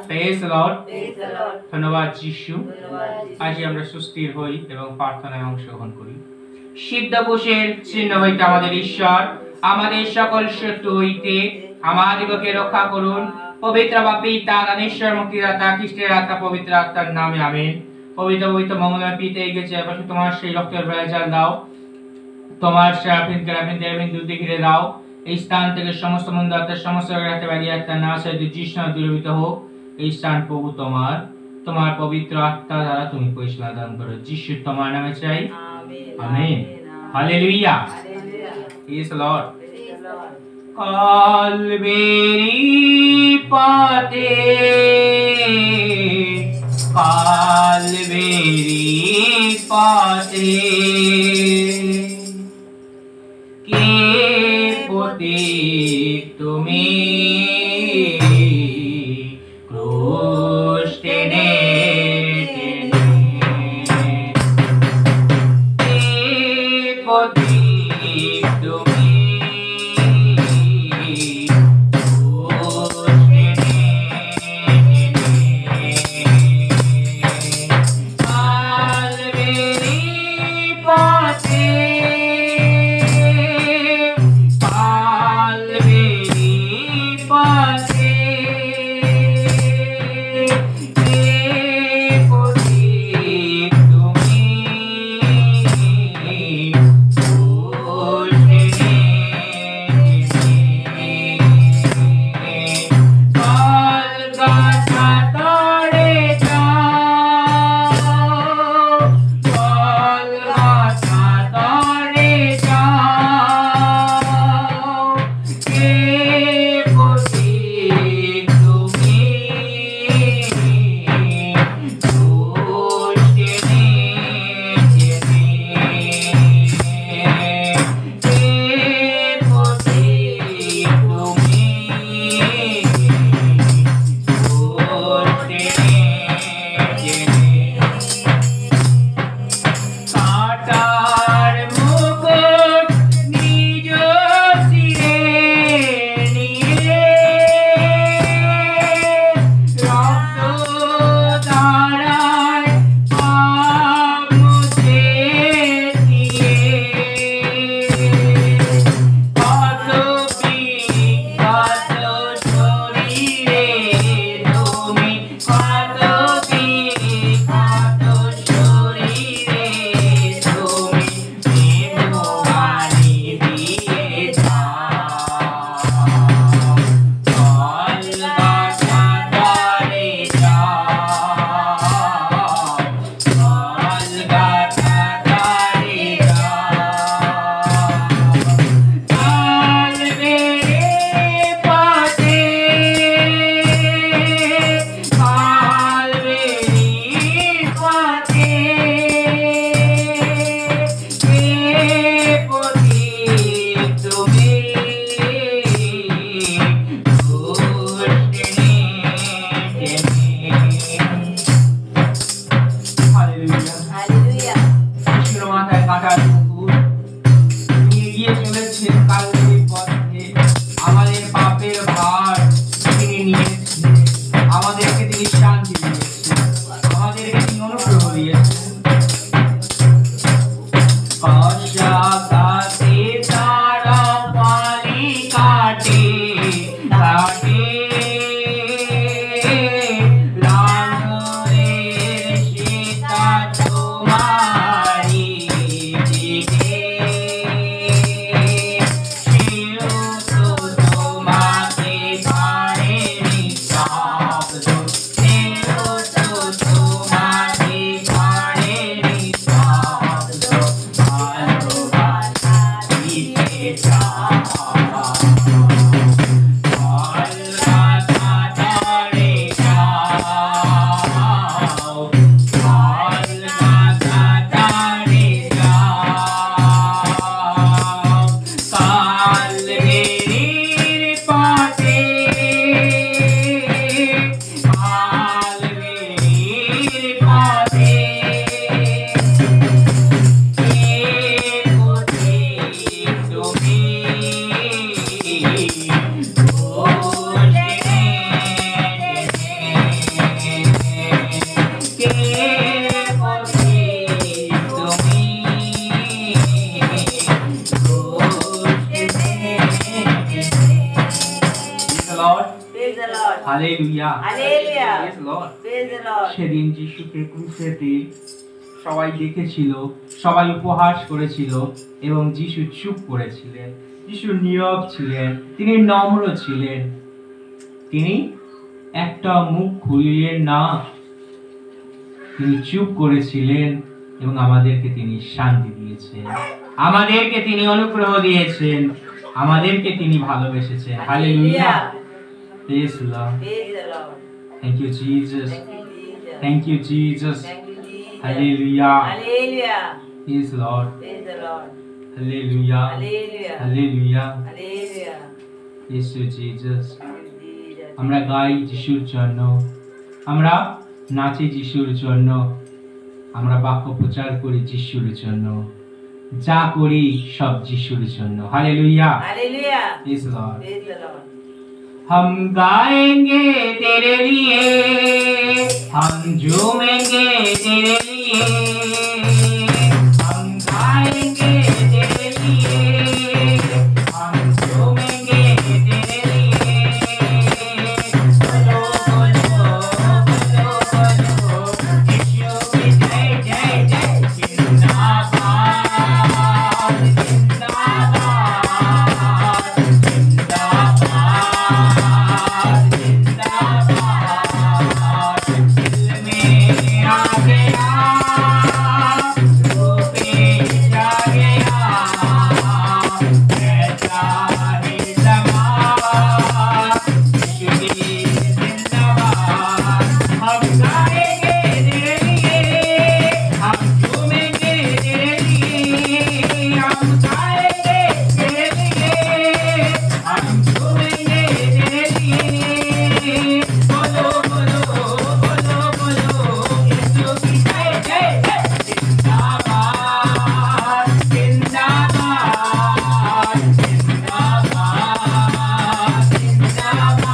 Praise the Lord. ধন্যবাদ যিশু। আজ আমরা সুস্থির হই এবং প্রার্থনায় অংশগ্রহণ করি। সিদ্ধ কোষের চিহ্ন হইতে আমাদের ঈশ্বর আমাদের সকল শত্রু হইতে আমাদিগকে রক্ষা করুন। পবিত্র বা পিতা ঈশ্বর মুক্তিদাতা খ্রিস্টের আত্মা পবিত্র আত্মার নামে আমিন। পবিত্র পবিত্র মঙ্গলময় পিতা এগেছে এবার তোমার সেই রক্তের বেড়াজাল দাও, তোমার সেরাফিন কেরাফিন তেরাফিন দুধে ঘিরে দাও। এই স্থান থেকে সমস্ত মন্দ আত্মার সমস্ত রাতে বাড়ি আত্মার না সাথে যিশু দূরীভূত হোক। এই স্থান প্রভু তোমার, তোমার পবিত্র আত্মা দ্বারা তুমি পরিষ্কার দান করো। যিশু তোমার নামে চাই, amen. Hallelujah, praise the Lord. Calvary পাতে, কালবেরি পাতে কে পতিত তুমি, ক্রুশ টেনে কে পতিত তুমি, ক্রুশ টেনে কালবেরি hallelujah Hallelujah. Praise Lord Praise the Lord. সেদিন যিশুকে ক্রুশেতে সবাই দেখেছিল, সবাই উপহাস করেছিল এবং যিশু চুপ করেছিলেন। যিশু নীরব ছিলেন, তিনি নম্র ছিলেন, তিনি একটা মুখ খুলিলেন না, তিনি চুপ করেছিলেন এবং আমাদেরকে তিনি শান্তি দিয়েছেন, আমাদেরকে তিনি অনুগ্রহ দিয়েছেন, আমাদেরকে তিনি ভালোবেসেছেন। Hallelujah praise Lord Praise the Lord. Thank you Jesus Thank you, Jesus. Thank you Jesus Thank you, Jesus. Hallelujah Hallelujah. Praise Lord Praise the Lord. Hallelujah Hallelujah. Hallelujah Hallelujah. Praise you Jesus Thank you, Jesus. আমরা গাই যিশুর জন্য, আমরা নাচি যিশুর জন্য, আমরা বাক্য প্রচার করি যিশুর জন্য, যা করি সব যিশুর জন্য। Hallelujah Hallelujah. Praise Lord Praise the Lord. हम गाएंगे तेरे लिए, हम झूमेंगे तेरे लिए, हम गाएंगे तेरे लिए, हम झूमेंगे तेरे लिए। बोलो बोलो बोलो बोलो यीशु की जय जय जय। जिंदाबाद जिंदाबाद जिंदाबाद जिंदाबाद। दिल में आ गया, रूह पे जा गया, ऐसा ही समाज यीशु की जिंदाबाद। हम गाएंगे तेरे लिए, हम झूमेंगे तेरे लिए, हम गाएंगे तेरे लिए, हम झूमेंगे तेरे लिए। बोलो बोलो बोलो बोलो यीशु की जय जय जय। जिंदाबाद जिंदाबाद जिंदाबाद जिंदाबाद।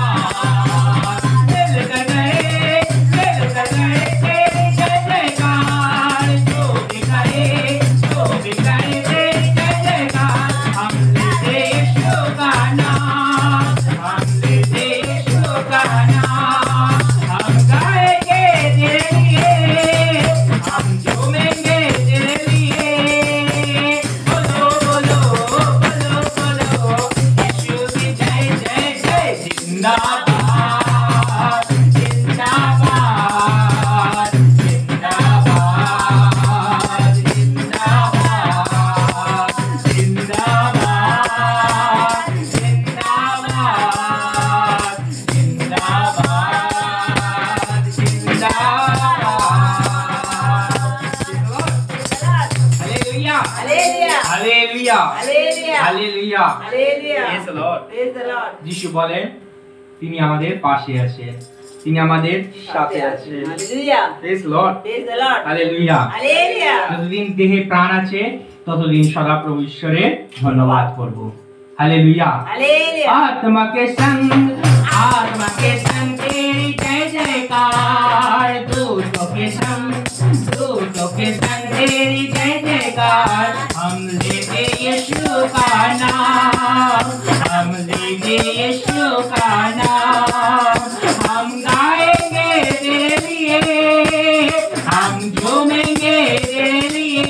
मिल कर गए तेरी जय जयकार, जो भी करे तेरी जय जयकार। हम लेते यीशु का नाम, हम लेते यीशु का नाम, हम गाएंगे तेरे लिए, हम झूमेंगे तेरे लिए। बोलो बोलो बोलो बोलो यीशु की जय जय जय। जिंदाबाद जिंदाबाद जिंदाबाद जिंदाबाद जिंदाबाद जिंदाबाद जिंदाबाद। Hallelujah Hallelujah. Hallelujah Hallelujah. Hallelujah Hallelujah. Praise the Lord. Praise the Lord. যিশু বলেন তিনি আমাদের পাশে আছেন, তিনি আমাদের সাথে আছেন। Hallelujah. Praise Lord Praise the Lord. Hallelujah. Hallelujah. যতদিন দেহে প্রাণ আছে ততদিন সদাপ্রভু ঈশ্বরের ধন্যবাদ করব। हालेलुया। Hallelujah. आत्मा के संग तेरी जय जयकार, दूतों के संग तेरी जय जयकार। हम लेते यीशु का नाम, हम लेते यीशु का नाम, हम गाएंगे तेरे लिए, हम झूमेंगे तेरे लिए,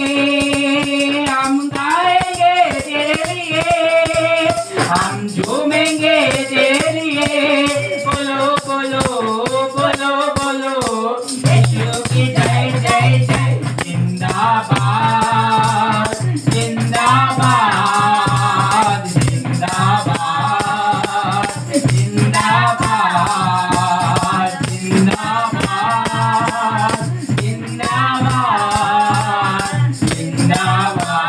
हम गाएंगे तेरे लिए, हम झूमेंगे तेरे लिए। बोलो बोलो बोलो बोलो यीशु की जय जय जय। जिंदाबाद जिंदाबाद जिंदाबाद जिंदाबाद जिंदाबाद जिंदाबाद जिंदाबाद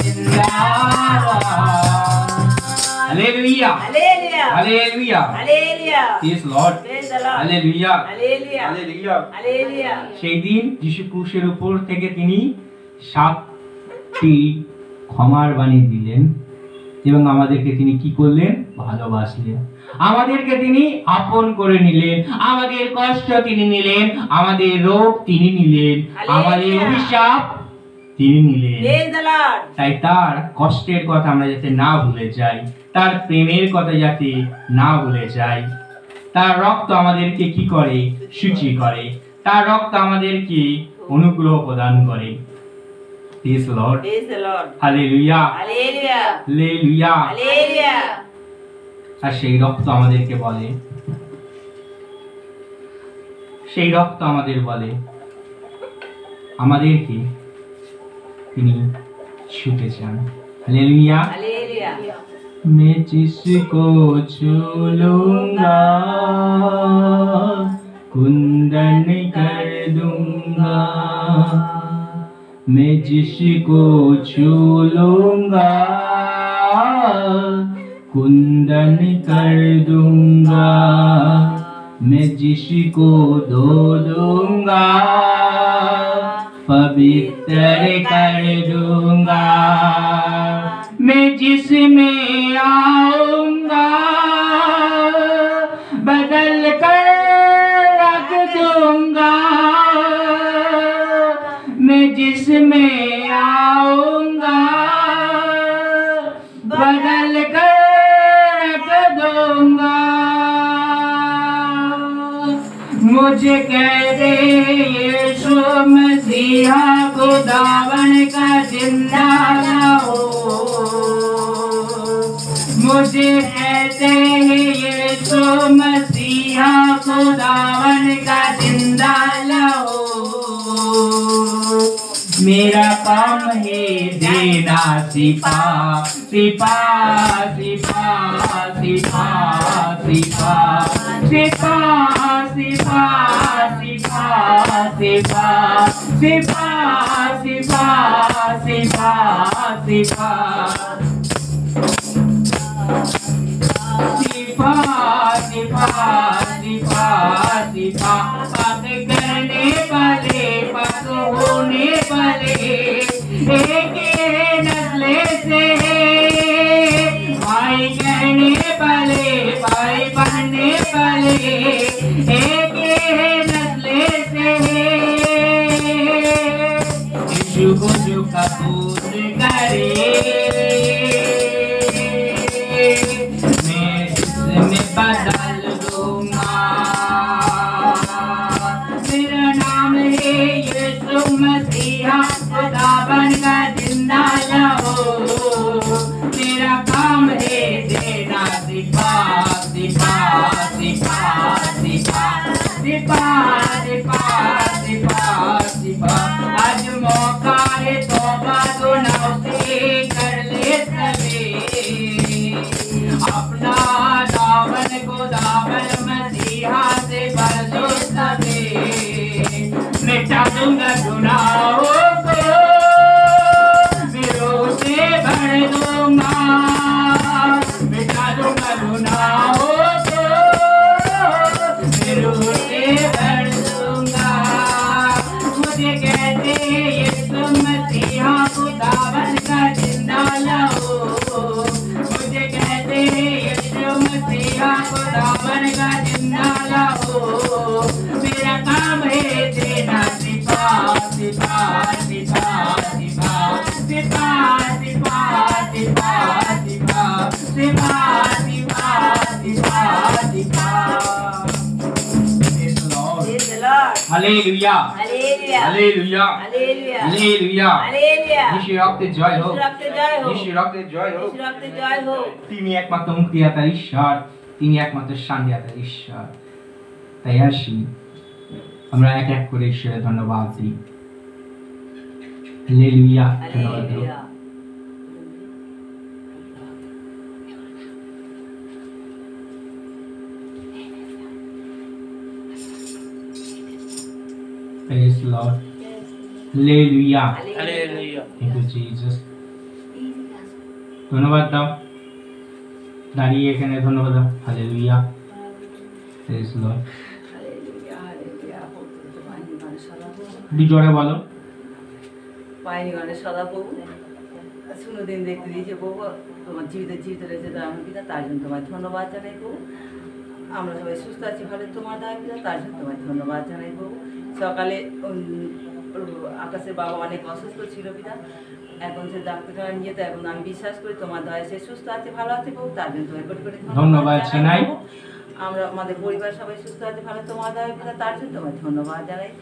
जिंदाबाद। Hallelujah Hallelujah. Hallelujah. Hallelujah. Yes Lord. Praise the Lord. Hallelujah Hallelujah. Hallelujah. Hallelujah. সেই দিন যিশু ক্রুশের উপর থেকে তিনি 7টি ক্ষমার বাণী দিলেন এবং আমাদেরকে তিনি কি করলেন? ভালোবাসলেন। আমাদেরকে তিনি আপন করে নিলেন, আমাদের কষ্ট তিনি নিলেন, আমাদের রোগ তিনি নিলেন, আমাদের অভিশাপ তিনি নিলেন। Praise the Lord. তাই তার কষ্টের কথা আমরা যাতে না ভুলে যাই, তার প্রেমের কথা যাতে না ভুলে যাই। তার রক্ত আমাদেরকে কি করে? শুচি করে। তার রক্ত আমাদেরকে অনুগ্রহ প্রদান করে। Praise the Lord. Praise the Lord. Hallelujah. Hallelujah. Hallelujah. Hallelujah. আর সেই রক্ত আমাদেরকে বলে, সেই রক্ত আমাদের বলে আমাদেরকে তিনি ছুতে চান। হালেলুয়া। Hallelujah. मैं जिसको छू लूंगा कुंदन कर दूंगा, मैं जिसको छू लूंगा कुंदन कर दूंगा, मैं जिसको धो दूंगा पवित्र कर दूंगा, मैं जिसमें आऊंगा बदल कर रख दूंगा, मैं जिसमें आऊंगा बदल कर रख दूंगा। मुझे कहते यीशु मसीहा खुदावन का जिंदा हो, मुझे कहते हैं यीशु मसीहा खुदावन का जिंदा हो, मेरा काम है देना सिपा सिपा सिपा सिपा सिपा सिपा सिपा सिपा सिपा सिपा सिपा सिपा सिपा सिपा सिपा सिपा सिपा पाक करने वाले पाक होने वाले एक नस्ले से भाई कहने वाले भाई बनने वाले एक नस्ले से यीशु को जो कबूल करे बदल दूंगा, मेरा नाम है यीशु मसीहा खुदावन का जिंदा हो, मेरा काम है देना सिपा सिपा सिपा सिपा सिपा सिपा सिपा सिपा। आज मौका है तौबा गुनाहों से कर ले सवे, अपना दामन को दामन मसीहा से भर दो सवे, मिटा दूंगा गुनाहों को फिरों से भर दूंगा, मिटा दूंगा गुनाहों को फिरों से भर दूंगा। मुझे कहते यीशु मसीहा खुदावन का जिंदा हो, मुझे कहते यीशु मसीहा खुदावन का जिंदा हो, मेरा काम है देना सिपा सिपा सिपा सिपा सिपा सिपा सिपा सिपा सिपा सिपा सिपा सिपा। Praise the Lord. Hallelujah Hallelujah. Hallelujah Hallelujah. हालेलুয়া। Hallelujah. যিশু রক্তে জয় হোক, যিশু রক্তে জয় হোক। যিশু রক্তে জয় হোক। যিশু রক্তে জয় হোক। তিনি একমাত্র মুক্তিদাতার ঈশ্বর, তিনি একমাত্র শান্তিদাতার ঈশ্বর। তাই আসি আমরা এক এক করে ঈশ্বরের ধন্যবাদ দিই। হালেলুয়া। ধন্যবাদ দিই। Hallelujah. Praise the Lord. Hallelujah. Hallelujah. Thank you Jesus. ধন্যবাদ দাও, দাঁড়িয়ে এখানে ধন্যবাদ দাও। হালেলুয়া। Praise the Lord. একটু জোরে বলো। পাইনি গানে সদা প্রভু শুনো দিন দেখতে দিয়েছে প্রভু, তোমার জীবিত রয়েছে আমার পিতা, তার জন্য তোমার ধন্যবাদ জানাই প্রভু। আমরা সবাই সুস্থ আছি ভালো তোমার দয়া পিতা, তার জন্য তোমার ধন্যবাদ জানাই প্রভু। সকালে আকাশের বাবা অনেক অসুস্থ ছিল পিতা, এখন সে ডাক্তারখানা নিয়ে যেতে, এখন আমি বিশ্বাস করি তোমার দয়া সে সুস্থ আছে, ভালো আছে প্রভু, তার জন্য তোমায় কোটি কোটি ধন্যবাদ জানাই। প্রভু। আমরা আমাদের পরিবার সবাই সুস্থ আছে, ভালো তোমার দয়া পিতা, তার জন্য তোমায় ধন্যবাদ জানাই।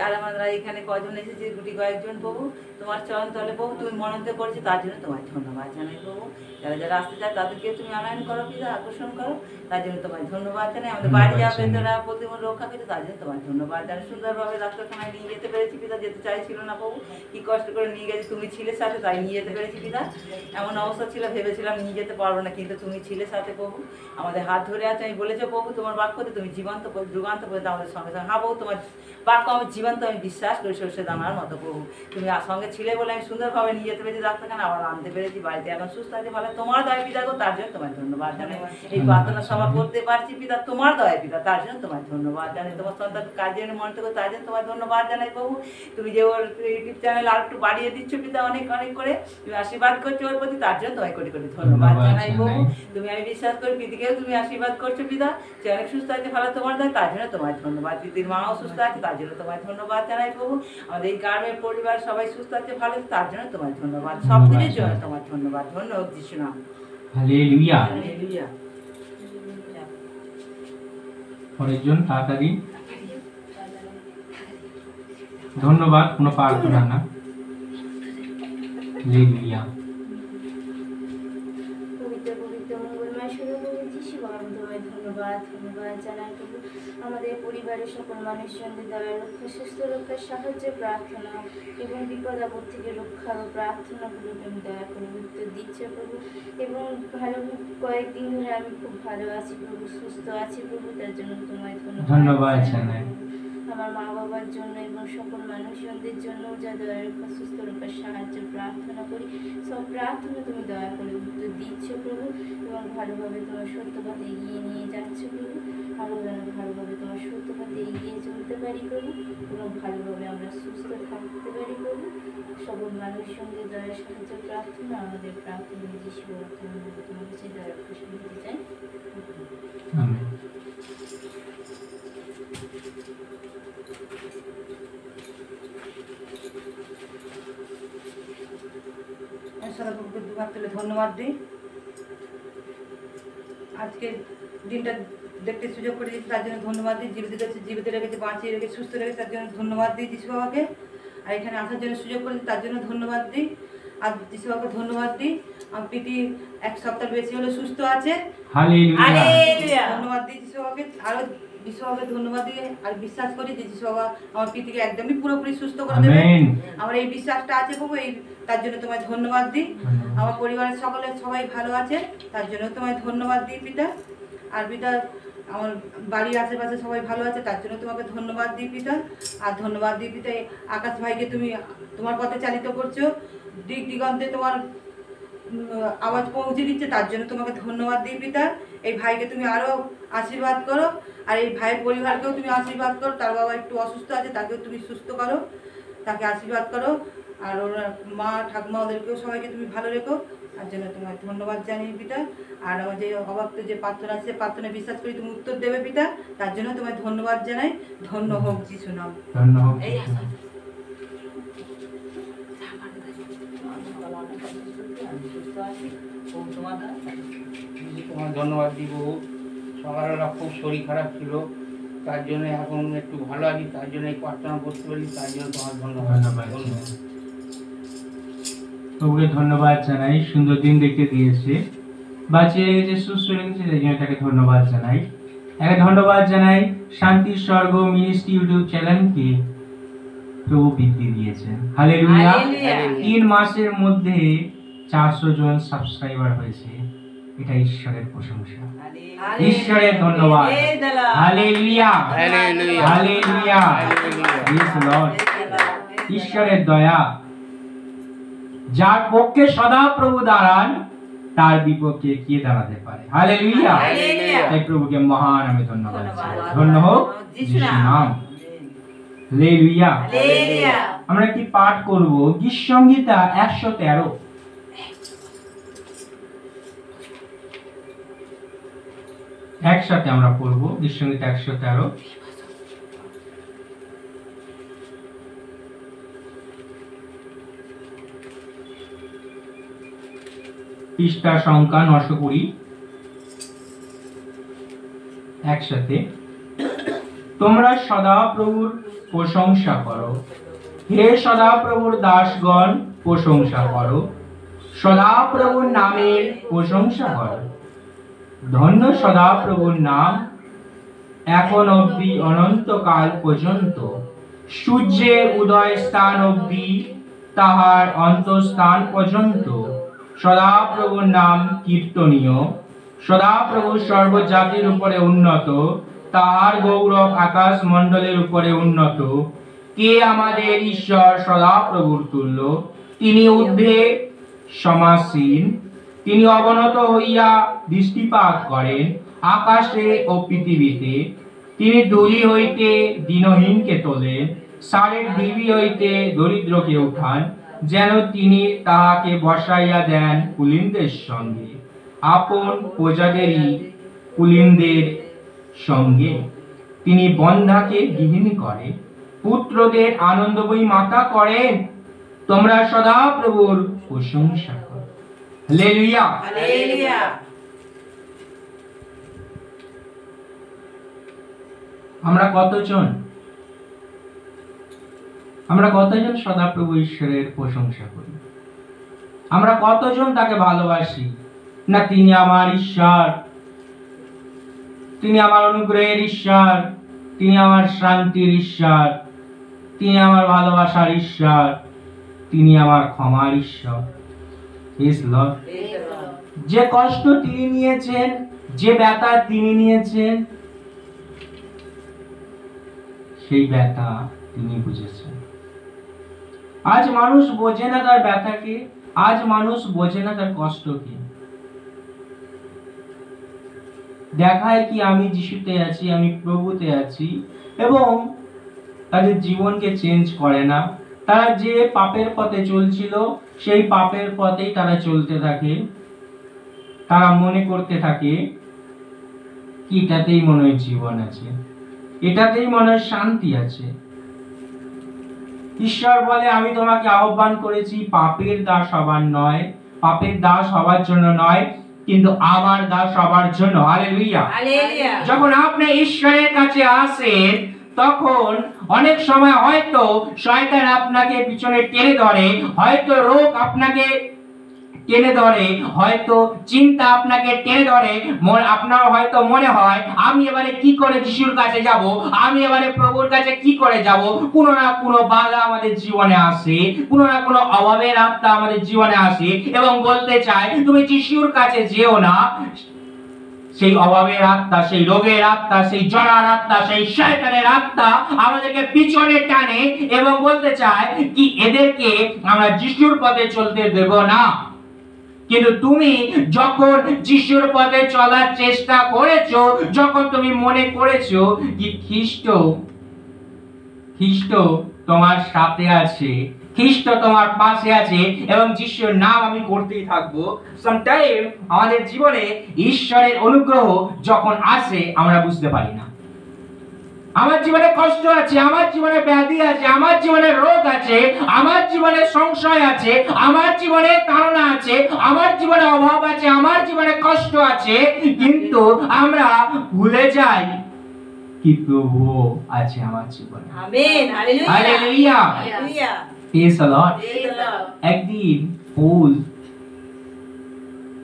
আর আমরা এখানে কজন এসেছি, গুটি কয়েকজন প্রভু, তোমার চরণ তলে প্রভু তুমি মনোনীত করেছো, তার জন্য তোমায় ধন্যবাদ জানাই প্রভু। যারা যারা আসতে চায় তাদেরকে তুমি আনয়ন করো পিতা, আকর্ষণ করো, তার জন্য তোমায় ধন্যবাদ জানাই। আমাদের বাড়ি ধন্যবাদ যাবে জানাই। তারা প্রতিমন রক্ষা পেতে, তার জন্য তোমায় ধন্যবাদ জানাই। সুন্দরভাবে ডাক্তারখানায় নিয়ে যেতে পেরেছি পিতা, যেতে চাইছিল না প্রভু, কি কষ্ট করে নিয়ে গেছি, তুমি ছিলে সাথে, তাই নিয়ে যেতে পেরেছি পিতা। এমন অবস্থা ছিল ভেবেছিলাম নিয়ে যেতে পারবো না, কিন্তু তুমি ছিলে সাথে প্রভু, আমাদের হাত ধরে আছে। আমি বলেছো প্রভু তোমার বাক্যতে তুমি জীবন্ত যুগান্ত পর্যন্ত আমাদের সঙ্গে সঙ্গে, হ্যাঁ প্রভু তোমার বাক্য আমি জীবন্ত, আমি বিশ্বাস করি সর্ষে দানার মতো প্রভু, তুমি সঙ্গে ছিলে বলে আমি সুন্দরভাবে নিয়ে যেতে পেরেছি ডাক্তারখানা, আবার আনতে পেরেছি বাড়িতে, এখন সুস্থ আছে ভালো, তোমার দয়া পিতা গো, তার জন্য তোমায় ধন্যবাদ জানাই। এই প্রার্থনা সভা করতে পারছি পিতা, তোমার দয়া পিতা, তার জন্য তোমায় ধন্যবাদ জানাই। তোমার সন্তান কাজের মনে করো, তার জন্য তোমায় ধন্যবাদ জানাই প্রভু। তুমি যে ওর ইউটিউব চ্যানেল আর একটু বাড়িয়ে দিচ্ছ পিতা, অনেক অনেক করে তুমি আশীর্বাদ করছো ওর প্রতি, তার জন্য তোমায় কোটি কোটি ধন্যবাদ জানাই প্রভু। তুমি আমি বিশ্বাস করি প্রীতিকেও তুমি আশীর্বাদ করছো পিতা, যে অনেক সুস্থ আছে ভালো তোমার দয়া, তার জন্য তোমায় ধন্যবাদ। প্রীতির মাও সুস্থ আছে, তার জন্য তোমায় ধন্যবাদ জানাই প্রভু। আমাদের এই গ্রামের পরিবার সবাই সুস্থ আছে ভালো আছে, তার জন্য তোমায় ধন্যবাদ। সব কিছুর জন্য তোমার ধন্যবাদ। ধন্য হোক যিশু নাম। হালেলুয়া। হালেলুয়া। পরের জন তাড়াতাড়ি। ধন্যবাদ, কোনো প্রার্থনা না। হালেলুয়া। পবিত্র পবিত্র মঙ্গলময় সর্বপ্রভু যিশু আমি তোমায় ধন্যবাদ জানাই প্রভু। আমাদের পরিবারের সকল মানুষজনদের দ্বারা রক্ষা, সুস্থ রক্ষার সাহায্য প্রার্থনা এবং বিপদ আপদ থেকে রক্ষা ও প্রার্থনাগুলো তুমি দয়া করে উত্তর দিচ্ছ প্রভু। এবং ভালো কয়েকদিন ধরে আমি খুব ভালো আছি প্রভু, সুস্থ আছি প্রভু, তার জন্য তোমায় ধন্যবাদ জানাই। আমার মা বাবার জন্য এবং সকল মানুষজনদের জন্য যা দয়া রক্ষা, সুস্থ রক্ষার সাহায্য প্রার্থনা করি, সব প্রার্থনা তুমি দয়া করে উত্তর দিচ্ছ প্রভু। এবং ভালোভাবে তোমার সত্যপথে এগিয়ে নিয়ে যাচ্ছ প্রভু, আরও যেন ভালোভাবে তোমার সত্যপথে এগিয়ে চলতে পারি প্রভু, এবং ভালোভাবে আমরা সুস্থ থাকতে পারি প্রভু। সকল মানুষের সঙ্গে দয়া সাহায্য প্রার্থনা, আমাদের প্রার্থনা যিশু তোমার কাছে দয়া রক্ষা শুনতে চাই। আমেন। সদাপ্রভুকে দুহাত তুলে ধন্যবাদ দিই। আজকে দিনটা দেখতে সুযোগ করে দিয়েছি, তার জন্য ধন্যবাদ দিই। জীবিত রেখেছে, বাঁচিয়ে রেখেছে, সুস্থ রেখেছে, তার জন্য ধন্যবাদ দিই যিশু বাবাকে। আর এখানে আসার জন্য সুযোগ করে দিই, তার জন্য ধন্যবাদ দিই। আর যিশু বাবাকে ধন্যবাদ দিই। আমার প্রীতি এক সপ্তাহ বেশি হলো সুস্থ আছে, হালেলুয়া। হালেলুয়া। ধন্যবাদ দিই যিশু বাবাকে। আরো যিশু বাবাকে ধন্যবাদ দিয়ে আর বিশ্বাস করি যে যিশু বাবা আমার প্রীতিকে একদমই পুরোপুরি সুস্থ করে দেবে। আমেন। আমার এই বিশ্বাসটা আছে প্রভু, এই তার জন্য তোমায় ধন্যবাদ দিই। আমার পরিবারের সবাই ভালো আছে, তার জন্য তোমায় ধন্যবাদ দিই পিতা। আর পিতা আমার বাড়ির আশেপাশে সবাই ভালো আছে, তার জন্য তোমাকে ধন্যবাদ দিই পিতা। আর ধন্যবাদ দিই পিতা আকাশ ভাইকে তুমি তোমার পথে চালিত করছো, দিক দিগন্তে তোমার আওয়াজ পৌঁছে দিচ্ছে, তার জন্য তোমাকে ধন্যবাদ দিই পিতা। এই ভাইকে তুমি আরও আশীর্বাদ করো, আর এই ভাইয়ের পরিবারকেও তুমি আশীর্বাদ করো। তার বাবা একটু অসুস্থ আছে, তাকেও তুমি সুস্থ করো, তাকে আশীর্বাদ করো। আর ওর মা ঠাকুমা ওদেরকেও সবাইকে তুমি ভালো রেখো, তার জন্য তোমার ধন্যবাদ জানিয়ে পিতা। আর আমার যে অবাক্ত যে প্রার্থনা আছে, প্রার্থনা বিশ্বাস করি তুমি উত্তর দেবে পিতা, তার জন্য তোমায় ধন্যবাদ জানাই। ধন্য হোক যিশু নাম। ধন্য হোক। এই তোমার ধন্যবাদ দিব। সকালবেলা খুব শরীর খারাপ ছিল, তার জন্য এখন একটু ভালো আছি, তার জন্য এই প্রার্থনা করতে পারি, তার জন্য তোমার ধন্যবাদ। প্রভুকে ধন্যবাদ জানাই, সুন্দর দিন দেখতে দিয়েছে, বাঁচিয়ে রেখেছে, সুস্থ রেখেছে, সেই জন্য তাকে ধন্যবাদ জানাই। একে ধন্যবাদ জানাই শান্তির স্বর্গ মিনিস্ট্রি ইউটিউব চ্যানেলকে, প্রভু বৃদ্ধি দিয়েছেন। হালেলুয়া। হালেলুয়া। 3 মাসের মধ্যে 400 জন সাবস্ক্রাইবার হয়েছে, এটা ঈশ্বরের প্রশংসা, ঈশ্বরের ধন্যবাদ। Hallelujah. Hallelujah. Hallelujah. Praise the Lord। ঈশ্বরের দয়া, যার পক্ষে সদা প্রভু দাঁড়ান, তার বিপক্ষে কে দাঁড়াতে পারে? হালেলুয়া। হালেলুয়া। তাই প্রভুকে মহান আমি ধন্যবাদ ধন্যবাদ। জানাই। ধন্য হোক যিশুর নাম। হালেলুয়া। হালেলুয়া। আমরা একটি পাঠ করব, গীত সংহিতা 113। একসাথে আমরা পড়ব গীত সংহিতা 113। পৃষ্ঠা সংখ্যা 920 একসাথে। তোমরা সদাপ্রভুর প্রশংসা করো, হে সদাপ্রভুর দাসগণ প্রশংসা করো, সদাপ্রভুর নামের প্রশংসা করো। ধন্য সদাপ্রভুর নাম, এখন অবধি অনন্তকাল পর্যন্ত। সূর্যের উদয় স্থান অবধি তাহার অন্তঃস্থান পর্যন্ত সদাপ্রভুর নাম কীর্তনীয়। সদাপ্রভু সর্বজাতির উপরে উন্নত, তাহার গৌরব আকাশ মণ্ডলের উপরে উন্নত। কে আমাদের ঈশ্বর সদাপ্রভুর তুল্য? তিনি ঊর্ধ্বে সমাসীন, তিনি অবনত হইয়া দৃষ্টিপাত করেন আকাশে ও পৃথিবীতে। তিনি ধূলি হইতে দীনহীনকে তোলেন, সারের ঢিবি হইতে দরিদ্রকে উঠান, যেন তিনি তাহাকে বসাইয়া দেন কুলীনদের সঙ্গে, আপন প্রজাদেরই কুলীনদের সঙ্গে। তিনি বন্ধাকে গৃহিণী করে, পুত্রদের আনন্দময়ী মাতা করেন। তোমরা সদাপ্রভুর প্রশংসা করো। হালেলুয়া। হালেলুয়া। আমরা কতজন সদাপ্রভু ঈশ্বরের প্রশংসা করি? আমরা কতজন তাকে ভালোবাসি? না, তিনি আমার ঈশ্বর, তিনি আমার অনুগ্রহের ঈশ্বর, তিনি আমার শান্তির ঈশ্বর, তিনি আমার ভালোবাসার ঈশ্বর, তিনি আমার ক্ষমার ঈশ্বর। Praise the Lord. যে কষ্ট তিনি নিয়েছেন, যে ব্যথা তিনি নিয়েছেন, সেই ব্যথা তিনি বুঝেছেন। আজ মানুষ বোঝে না তার ব্যথাকে, আজ মানুষ বোঝে না তার কষ্টকে। দেখায় কি আমি যিশুতে আছি, আমি প্রভুতে আছি, এবং তাদের জীবনকে চেঞ্জ করে না। তারা যে পাপের পথে চলছিল সেই পাপের পথেই তারা চলতে থাকে। তারা মনে করতে থাকে কি এটাতেই মনে হয় জীবন আছে, এটাতেই মনে হয় শান্তি আছে। ঈশ্বর বলে, আমি তোমাকে আহ্বান করেছি পাপের দাস হবার নয়, পাপের দাস হবার জন্য নয়, কিন্তু আমার দাস হবার জন্য। হালেলুয়া। হালেলুয়া। যখন আপনি ঈশ্বরের কাছে আসেন, তখন অনেক সময় হয়তো শয়তান আপনাকে পিছনে টেনে ধরে, হয়তো রোগ আপনাকে টেনে ধরে, হয়তো চিন্তা আপনাকে টেনে ধরে। আপনার হয়তো মনে হয় আমি এবারে কি করে যিশুর কাছে যাব, আমি এবারে প্রভুর কাছে কি করে যাব। কোনো না কোনো বাধা আমাদের জীবনে আসে, কোনো না কোনো অভাবের আত্মা আমাদের জীবনে আসে এবং বলতে চায় তুমি যিশুর কাছে যেও না। সেই অভাবের আত্মা, সেই রোগের আত্মা, সেই জড়ার আত্মা, সেই শয়তানের আত্মা আমাদেরকে পিছনে টানে এবং বলতে চায় কি এদেরকে আমরা যিশুর পথে চলতে দেব না। কিন্তু তুমি যখন যিশুর পথে চলার চেষ্টা করেছো, যখন তুমি মনে করেছো কি খ্রিস্ট তোমার সাথে আছে, খ্রিস্ট তোমার পাশে আছে এবং যিশুর নাম আমি করতেই থাকবো, সামটাইম আমাদের জীবনে ঈশ্বরের অনুগ্রহ যখন আসে আমরা বুঝতে পারি না। আমার জীবনে কষ্ট আছে, আমার জীবনে ব্যাধি আছে, আমার জীবনে রোগ আছে, আমার জীবনে সংশয় আছে, আমার জীবনে তাড়না আছে, আমার জীবনে অভাব আছে, আমার জীবনে কষ্ট আছে, কিন্তু আমরা ভুলে যাই কি প্রভু আছে আমার জীবনে। Amen. Hallelujah. Hallelujah. Hallelujah. Praise the Lord. Praise the Lord.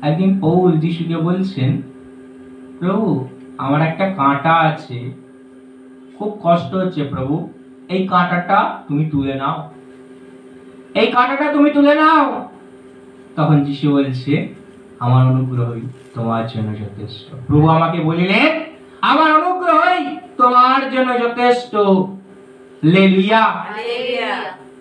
একদিন পৌল যিশুকে বলছেন, প্রভু আমার একটা কাঁটা আছে, খুব কষ্ট হচ্ছে প্রভু, এই কাঁটাটা তুমি তুলে নাও, এই কাঁটাটা তুমি তুলে নাও। তখন যিশু বলছে, আমার অনুগ্রহই তোমার জন্য যথেষ্ট। প্রভু আমাকে বলিলেন, আমার অনুগ্রহই তোমার জন্য যথেষ্ট। হালেলুয়া। হালেলুয়া।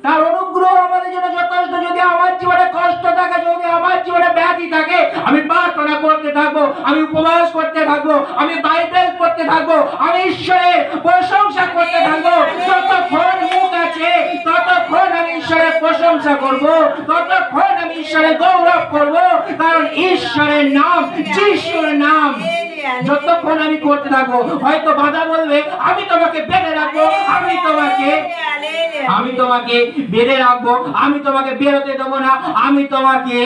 তার অনুগ্রহ আমাদের জন্য যথেষ্ট। যদি আমার জীবনে কষ্ট থাকে, যদি আমার জীবনে ব্যাধি থাকে, আমি প্রার্থনা করতে থাকবো, আমি উপবাস করতে থাকবো, আমি বাইবেল পড়তে থাকবো, আমি ঈশ্বরের প্রশংসা করতে থাকবো। যতক্ষণ মুখ আছে ততক্ষণ আমি ঈশ্বরের প্রশংসা করব, ততক্ষণ আমি ঈশ্বরের গৌরব করব, কারণ ঈশ্বরের নাম, যিশুর নাম যতক্ষণ আমি করতে থাকবো, হয়তো বাধা বলবে আমি তোমাকে বেঁধে রাখবো, আমি তোমাকে বেঁধে রাখবো, আমি তোমাকে বেরোতে দেবো না, আমি তোমাকে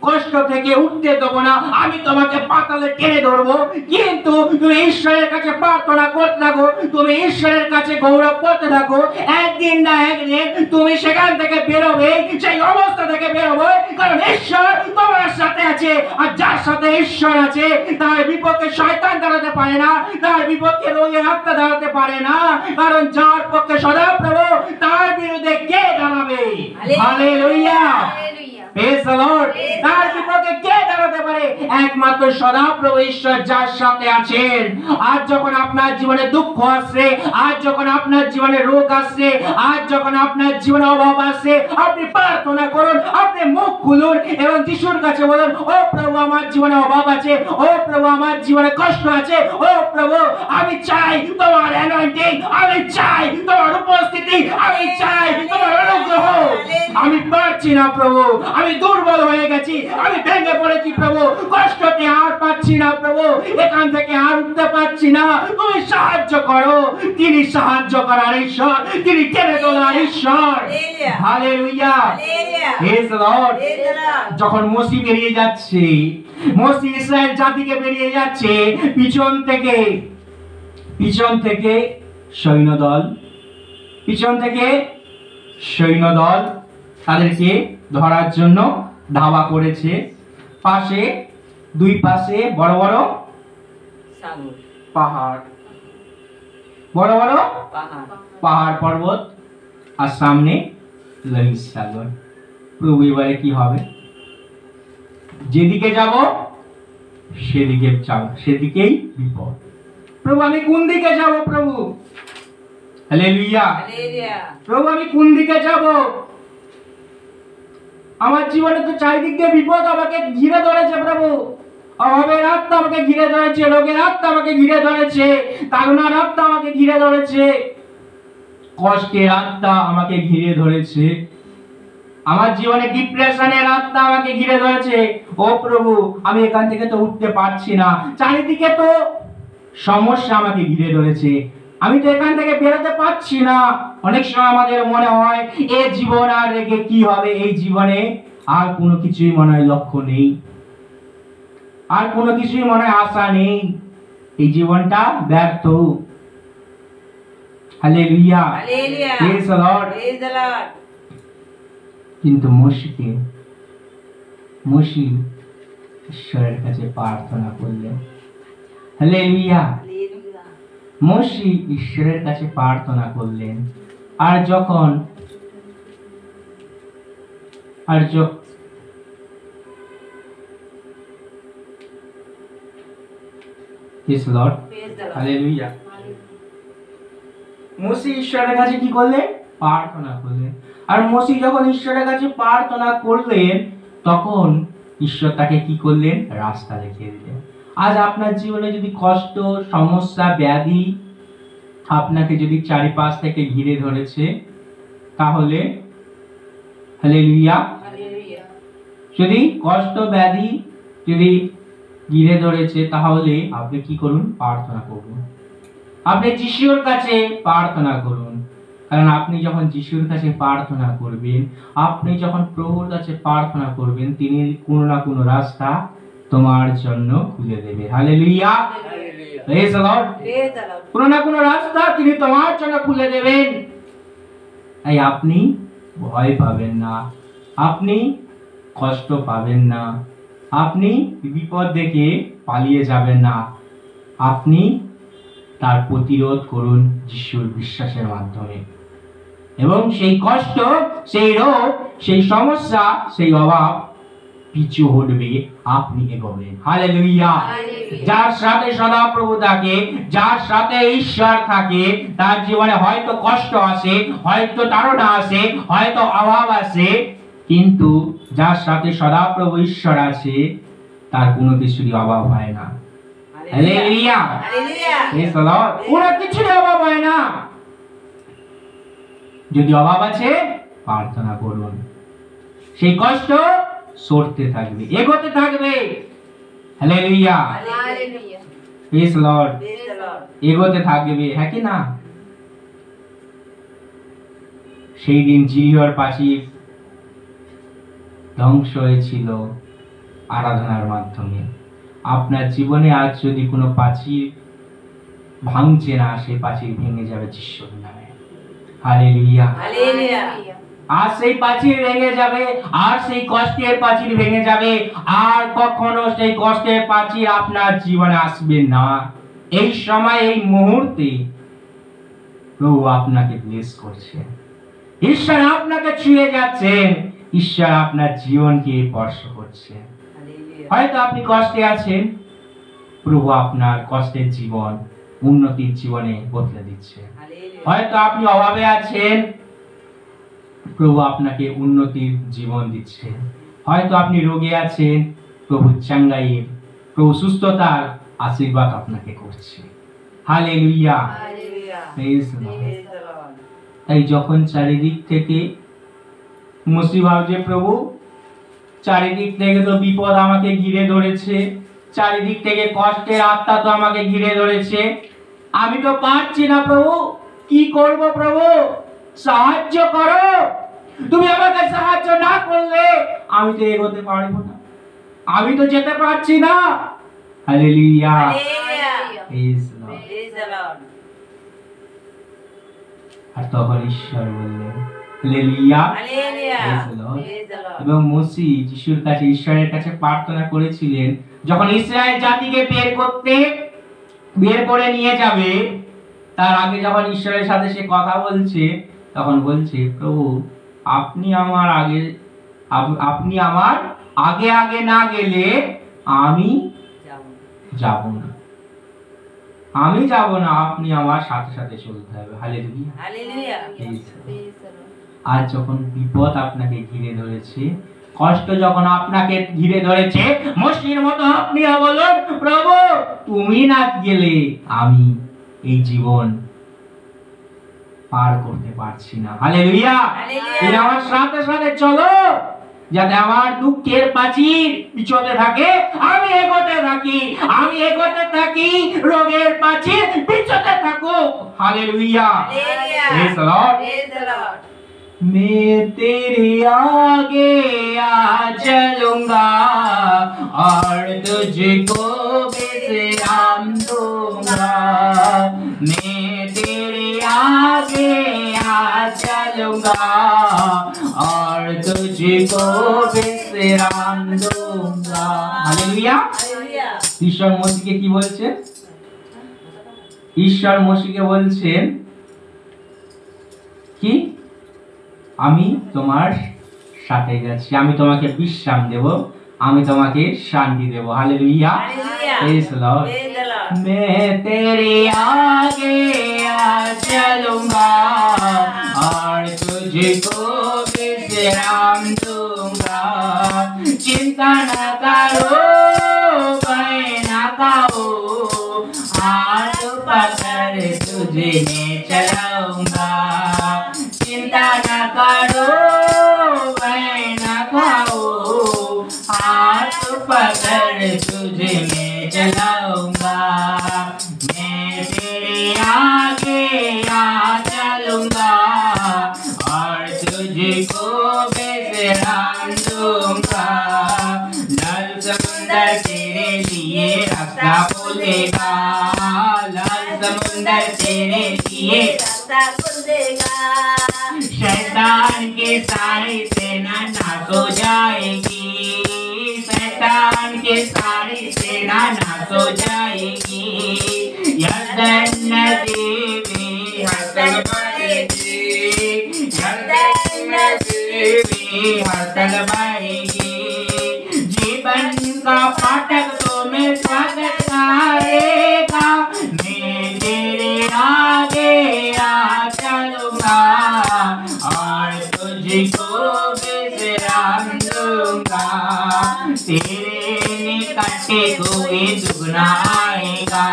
কষ্ট থেকে উঠতে দেবো না, আমি তোমাকে পাতালে টেনে ধরবো। কিন্তু তুমি ঈশ্বরের কাছে প্রার্থনা করতে থাকো, তুমি ঈশ্বরের কাছে গৌরব করতে থাকো, একদিন না একদিন তুমি সেখান থেকে বেরোবে, সেই অবস্থা থেকে বেরোবে, কারণ ঈশ্বর তোমার সাথে আছে। আর যার সাথে ঈশ্বর আছে তার বিপক্ষে শয়তান দাঁড়াতে পারে না, তার বিপক্ষে রোগের আত্মা দাঁড়াতে পারে না, কারণ যার পক্ষে সদাপ্রভু তার বিরুদ্ধে কে দাঁড়াবে? Hallelujah, praise the Lord. তার বিপক্ষে কে দাঁড়াতে পারে? একমাত্র সদাপ্রভু ঈশ্বর যার সাথে আছেন। আজ যখন আপনার জীবনে দুঃখ আসছে, আজ যখন আপনার জীবনে রোগ আসছে, আজ যখন আপনার জীবনে অভাব আসছে, আপনি প্রার্থনা করুন, আপনি মুখ খুলুন এবং যিশুর কাছে বলুন, ও প্রভু আমার জীবনে অভাব আছে, ও প্রভু আমার জীবনে কষ্ট আছে, ও প্রভু আমি চাই তোমার অ্যানয়েন্টিং, আমি চাই তোমার উপস্থিতি, আমি চাই তোমার অনুগ্রহ। আমি পারছি না প্রভু, আমি দুর্বল হয়ে গেছি, আমি ভেঙে পড়েছি প্রভু, কষ্টতে আর পাচ্ছি না প্রভু, এখান থেকে আর উঠতে পারছি না, তুমি সাহায্য করো। তিনি সাহায্য করার ঈশ্বর, তিনি টেনে তোলার ঈশ্বর। Hallelujah, praise the Lord. যখন মোশি বেরিয়ে যাচ্ছে, মোশি ইসরায়েল জাতিকে বেরিয়ে যাচ্ছে, পিছন থেকে সৈন্যদল তাদেরকে ধরার জন্য ধাওয়া করেছে। দুই পাশে বড় বড় সাগর, পাহাড়, বড় বড় পাহাড় পর্বত, আর সামনে লোহিত সাগর। প্রভু এবারে কি হবে? যেদিকে যাব সেদিকেই বিপদ। প্রভু আমি কোন দিকে যাব? প্রভু হালেলুয়া, প্রভু আমি কোন দিকে যাব? আমার জীবনে তো চারিদিক দিয়ে বিপদ আমাকে ঘিরে ধরেছে প্রভু। অভাবের আত্মা আমাকে ঘিরে ধরেছে, রোগের আত্মা আমাকে ঘিরে ধরেছে, তাড়নার আত্মা আমাকে ঘিরে ধরেছে, কষ্টের আত্মা আমাকে ঘিরে ধরেছে, আমার জীবনে ডিপ্রেশনের আত্মা আমাকে ঘিরে ধরেছে। ও প্রভু আমি এখান থেকে তো উঠতে পারছি না, চারিদিকে তো সমস্যা আমাকে ঘিরে ধরেছে, আমি তো এখান থেকে বেরোতে পারছি না। অনেক সময় আমাদের মনে হয় এই জীবন আর রেখে কি হবে, এই জীবনে আর কোনো কিছুই মনে হয় লক্ষ্য নেই, আর কোনো কিছুই মনে হয় আশা নেই, এই জীবনটা ব্যর্থ। Hallelujah, praise the Lord. কিন্তু মোশি ঈশ্বরের কাছে প্রার্থনা করলেন। হালেলুয়া, মোশি ঈশ্বরের কাছে প্রার্থনা করলেন। আর যখন হালেলুয়া, মোশি ঈশ্বরের কাছে কি করলেন? প্রার্থনা করলেন। আর মোশি যখন ঈশ্বরের কাছে প্রার্থনা করলেন, তখন ঈশ্বর তাকে কি করলেন? রাস্তা দেখিয়ে দিলেন। আজ আপনার জীবনে যদি কষ্ট, সমস্যা, ব্যাধি আপনাকে যদি চারিপাশ থেকে ঘিরে ধরেছে, তাহলে হালেলুয়া, যদি কষ্ট ব্যাধি যদি ঘিরে ধরেছে, তাহলে আপনি কি করুন? প্রার্থনা করুন। আপনি যিশুর কাছে প্রার্থনা করুন, কারণ আপনি যখন যিশুর কাছে প্রার্থনা করবেন, আপনি যখন প্রভুর কাছে প্রার্থনা করবেন, তিনি কোনো না কোনো রাস্তা তোমার জন্য খুলে দেবে। Hallelujah, praise the Lord. কোনো না কোনো রাস্তা তিনি তোমার জন্য খুলে দেবেন। তাই আপনি ভয় পাবেন না, আপনি কষ্ট পাবেন না, আপনি বিপদ দেখে পালিয়ে যাবেন না, আপনি তার প্রতিরোধ করুন যিশুর বিশ্বাসের মাধ্যমে, এবং সেই কষ্ট, সেই রোগ, সেই সমস্যা, সেই অভাব পিছু হটবে, আপনি এগোবেন। হালেলুয়া। যার সাথে সদাপ্রভু থাকে, যার সাথে ঈশ্বর থাকে, তার জীবনে হয়তো কষ্ট আসে, হয়তো তাড়না আসে, হয়তো অভাব আসে, কিন্তু যার সাথে সদাপ্রভু ঈশ্বর আছে, তার কোনো কিছুরই অভাব হয় না। Hallelujah, praise the Lord. কোনো কিছুরই অভাব হয় না। যদি অভাব আছে, প্রার্থনা করুন, সেই কষ্ট সরতে থাকবে, এগোতে থাকবে। Hallelujah, praise the Lord. এগোতে থাকবে, হ্যাঁ কি না? সেই দিন জিরিহোর প্রাচীর ধ্বংস হয়েছিল, আরাধনার মাধ্যমে। আপনার জীবনে আজ যদি কোনো প্রাচীর ভাঙছে না, সেই প্রাচীর ভেঙে যাবে যিশুর নামে। হালেলুয়া। হালেলুয়া। আর সেই প্রাচীর ভেঙে যাবে, আর সেই কষ্টের প্রাচীর ভেঙে যাবে, আর কখনো সেই কষ্টের প্রাচীর আপনার জীবনে আসবে না। এই সময়, এই মুহূর্তে প্রভু আপনাকে ব্লেস করছে, ঈশ্বর আপনাকে ছুঁয়ে যাচ্ছেন, ঈশ্বর আপনার জীবনকে স্পর্শ করছে। হয়তো আপনি কষ্টে আছেন, প্রভু আপনার কষ্টের জীবন উন্নতির জীবনে বদলে দিচ্ছে। হয়তো আপনি অভাবে আছেন, প্রভু আপনাকে উন্নতির জীবন দিচ্ছে। হয়তো আপনি রোগে আছেন, প্রভু চাঙ্গাইয়ের, প্রভু সুস্থতার আশীর্বাদ আপনাকে করছে। হালেলুয়া। Praise the Lord. তাই যখন চারিদিক থেকে মুসিবত, যে প্রভু চারিদিক থেকে তো বিপদ আমাকে ঘিরে ধরেছে, চারিদিক থেকে কষ্টের আত্মা তো আমাকে ঘিরে ধরেছে, আমি তো পারছি না প্রভু, কি করব প্রভু, সাহায্য করো। তুমি আমাকে সাহায্য না করলে আমি তো এগোতে পারবো না, আমি তো যেতে পারছি না। হালেলুয়া। Praise the Lord. আর তখন ঈশ্বর বললেন হালেলুয়া, প্রেজ দ্য লর্ড। এবং মোসে যিশুর কাছে, ঈশ্বরের কাছে প্রার্থনা করেছিলেন, যখন ইসরায়েল জাতিকে বের করে নিয়ে যাবে, তার আগে যখন ঈশ্বরের সাথে সে কথা বলছে, তখন বলছে, প্রভু আপনি আমার আগে না গেলে আমি যাব না, আপনি আমার সাথে সাথে চলতে হবে। হালেলুয়া। আর যখন বিপদ আপনাকে ঘিরে ধরেছে, কষ্ট যখন আপনাকে ঘিরে ধরেছে, মসির মতো আপনি বলুন, প্রভু তুমি না গেলে আমি এই জীবন পার করতে পারছি না। হালেলুয়া। তুমি আমার সাথে সাথে চলো, যাতে আমার দুঃখের প্রাচীর পিছতে থাকে, আমি এগোতে থাকি, রোগের প্রাচীর পিছতে থাকুক। হালেলুয়া। Praise the Lord. मैं तेरे आगे आ चलूंगा और तुझको विश्राम दूंगा। मैं तेरे आगे आ चलूंगा और तुझको विश्राम दूंगा। हालेलुया। ঈশ্বর মোশিকে কি বলছেন? ঈশ্বর মোশিকে বলছেন কি, আমি তোমার সাথে যাচ্ছি, আমি তোমাকে বিশ্রাম দেব, আমি তোমাকে শান্তি দেব। হালেলুয়া। Praise the Lord. मैं तेरे आगे आ चलूंगा और तुझको विश्राम दूंगा। चिंता न करो, भय न खाओ, हाथ पकड़ तुझे मैं चलाऊंगा। चिंता न करो, भय न खाओ, हाथ पकड़ तुझे मैं चलाऊंगा। मैं तेरे आगे आ चलूंगा और तुझको विश्राम दूंगा। लाल समुंदर तेरे लिए रास्ता खोलेगा, लाल समुंदर तेरे लिए रास्ता खोलेगा। शैतान के सारी सेना नाश हो जाएगी, शैतान के सारी सेना नाश हो जाएगी। यरदन नदी में हर्षल बहेगी, यरदन नदी में हर्षल बहेगी। जीवन का फाटक तुम्हें स्वागत करेगा। मैं तेरे आगे आ चलूंगा और तुझको विश्राम दूंगा। तेरे निकटे कोई दुगना आएगा,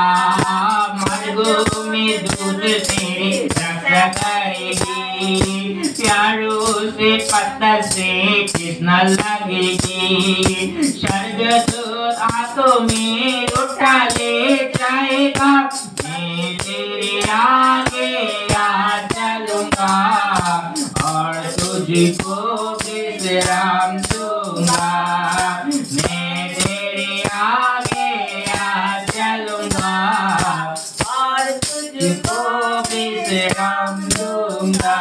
मार्गों में दूध तेरे रक्षा करेगी। प्यारों से पत्थर से कृष्णा लगेगी। स्वर्गदूत हाथों में उठा ले जाएगा। मैं तेरे आगे आ चलूंगा और तुझको विश्राम दूंगा। मैं विश्राम दूंगा,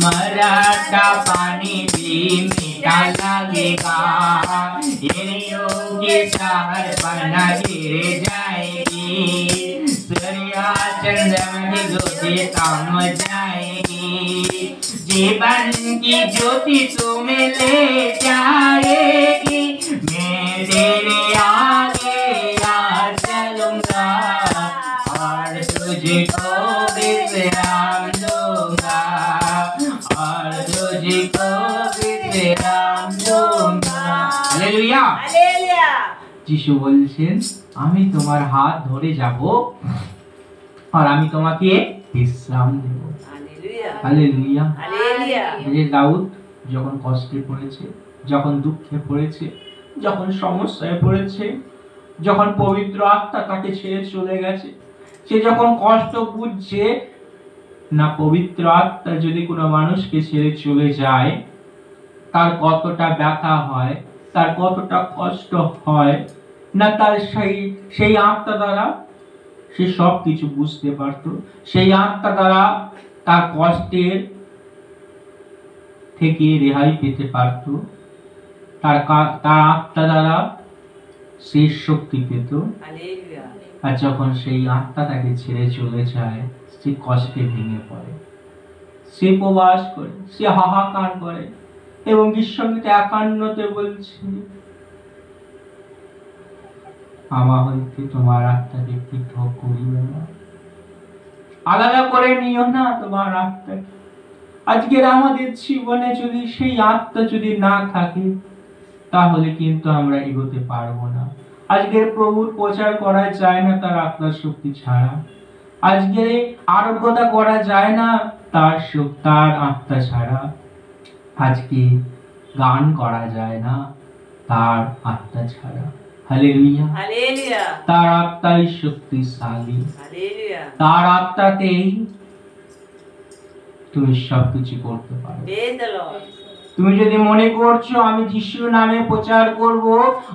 मराठा पानी भी मीठा लगेगा, ये योगी शहर पर न गिर जाएगी, सूर्या चंद्रमा की ज्योति थम जाएगी, जीवन की ज्योति तुम्हें ले जाएगी, मैं तेरे आगे आ चलूंगा और तुझको विश्राम दूंगा, और तुझको विश्राम दूंगा। हालेलुया। হালেলুয়া। যিশু বলছেন আমি তোমার হাত ধরে যাব আর আমি তোমাকে বিশ্রাম দেব। হালেলুয়া। হালেলুয়া। হালেলুয়া। এই যে দাউদ যখন কষ্টে পড়েছে, যখন দুঃখে পড়েছে, যখন সমস্যায় পড়েছে, যখন পবিত্র আত্মা তাকে ছেড়ে চলে গেছে, সে যখন কষ্ট বুঝছে না, পবিত্র আত্মা যদি কোনো মানুষকে ছেড়ে চলে যায় তার কতটা ব্যথা হয়, তার কতটা কষ্ট হয় না, তার সেই আত্মা দ্বারা সে সব কিছু বুঝতে পারত, সেই আত্মা দ্বারা তার কষ্টের থেকে রেহাই পেতে পারত, তার আত্মা দ্বারা সে শক্তি পেত। হালেলুয়া। আর যখন সেই আত্মা তাকে ছেড়ে চলে যায়, সে কষ্টে ভেঙে পড়ে, সে উপবাস করে, সে হাহাকার করে এবং ঈশ্বরকে একান্নতে বলছে আমার হইতে তোমার আত্মাকে পৃথক করিও না, আলাদা করে নিও না তোমার আত্মাকে। আজকের আমাদের জীবনে যদি সেই আত্মা যদি না থাকে তাহলে কিন্তু আমরা এগোতে পারবো না। আজকের প্রভুর প্রচার করা যায় না তার আত্মার শক্তি ছাড়া, আজকে আরোগ্যতা করা যায় না তার আত্মা ছাড়া, আজকে গান করা যায় না তার আত্মা ছাড়া। হালেলুয়া। হালেলুয়া। তার আত্মাই শক্তিশালী, হালেলুয়া। তার আত্মাতেই তুমি সবকিছু করতে পারো। Praise the Lord. তুমি যদি মনে করছো আমি যিশু নামে প্রচার করব,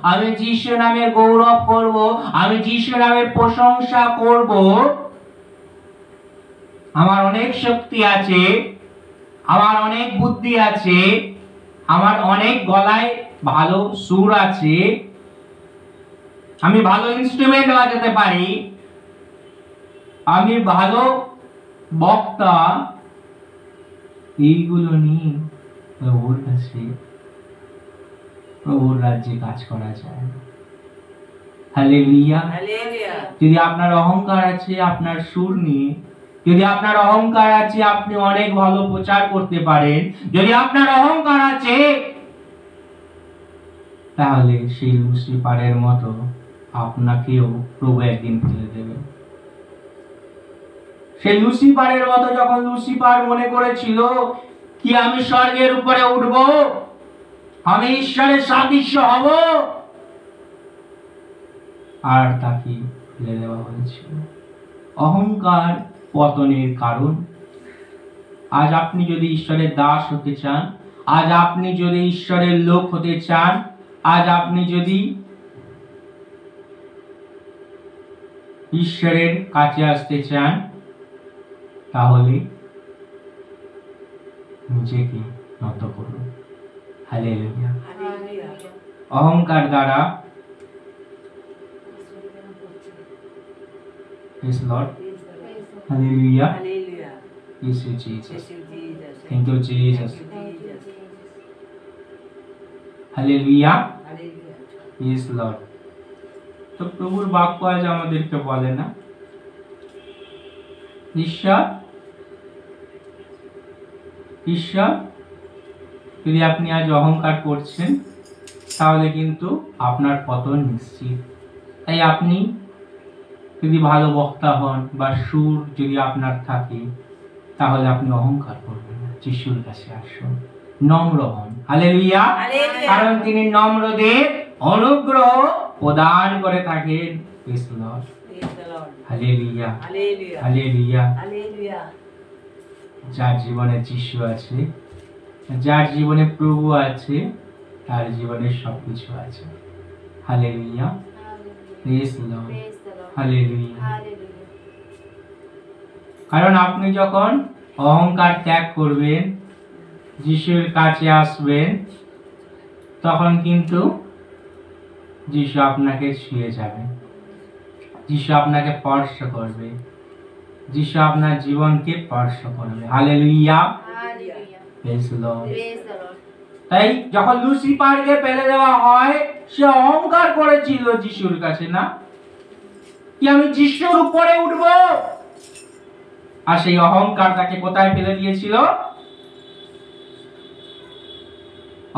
আমি যিশু নামের গৌরব করব, আমি যিশু নামের প্রশংসা করব, আমার অনেক শক্তি আছে, আমার অনেক বুদ্ধি আছে, আমার অনেক গলায় ভালো সুর আছে, আমি ভালো ইনস্ট্রুমেন্ট বাজাতে পারি, আমি ভালো বক্তা, এইগুলো নিয়ে প্রভুর কাছে প্রভুর রাজ্যে কাজ করা যায়। হালেলুয়া। হালেলুয়া। যদি আপনার অহংকার আছে আপনার সুর নিয়ে, যদি আপনার অহংকার আছে আপনি অনেক ভালো প্রচার করতে পারেন, যদি আপনার অহংকার আছে তাহলে সেই লুসিফারের মতো আপনাকেও প্রভু একদিন ফেলে দেবে। সেই লুসিফারের মতো যখন লুসিফার মনে করেছিল কি আমি স্বর্গের উপরে উঠব, আমি ঈশ্বরের সাদৃশ্য হব, আর তাকে ফেলে দেওয়া হয়েছিল। অহংকার পতনের কারণ। আজ আপনি যদি ঈশ্বরের দাস হতে চান, আজ আপনি যদি ঈশ্বরের লোক হতে চান, আজ আপনি যদি ঈশ্বরের কাছে আসতে চান, তাহলে নিজেকে নত করুন। হালেলুয়া। হালেলুয়া। অহংকার দ্বারা Praise the Lord. Hallelujah. Hallelujah. Yes, you Jesus. Thank you, Jesus. Thank you, Jesus. Thank you, Jesus. Hallelujah. Hallelujah. Yes, Lord. তো প্রভুর বাক্য আজ আমাদেরকে বলে না ঈশ্বর যদি আপনি আজ অহংকার করছেন তাহলে কিন্তু আপনার পতন নিশ্চিত। তাই আপনি যদি ভালো বক্তা হন বা সুর যদি আপনার থাকে তাহলে আপনি অহংকার করবেন না, যিশুর কাছে আসুন, নম্র হন। হালেলুয়া। হালেলুয়া। কারণ তিনি নম্রদের অনুগ্রহ প্রদান করে থাকেন। Praise the Lord. Praise the Lord. Hallelujah. Hallelujah. Hallelujah. Hallelujah. যার জীবনে যিশু আছে, যার জীবনে প্রভু আছে, তার জীবনে সবকিছু আছে। Hallelujah. Praise the Lord. Praise the Lord. Hallelujah. Hallelujah. কারণ আপনি যখন অহংকার ত্যাগ করবেন, যিশুর কাছে আসবেন, তখন কিন্তু যিশু আপনাকে ছুঁয়ে যাবে, যিশু আপনাকে স্পর্শ করবে, যিশু আপনার জীবনকে স্পর্শ করবে। Hallelujah, hallelujah, praise the Lord. Praise the Lord. তাই যখন লুসিফারকে ফেলে দেওয়া হয়, সে অহংকার করেছিল যিশুর কাছে, না কি আমি যিশুর উপরে উঠবো, আর সেই অহংকার তাকে কোথায় ফেলে দিয়েছিল?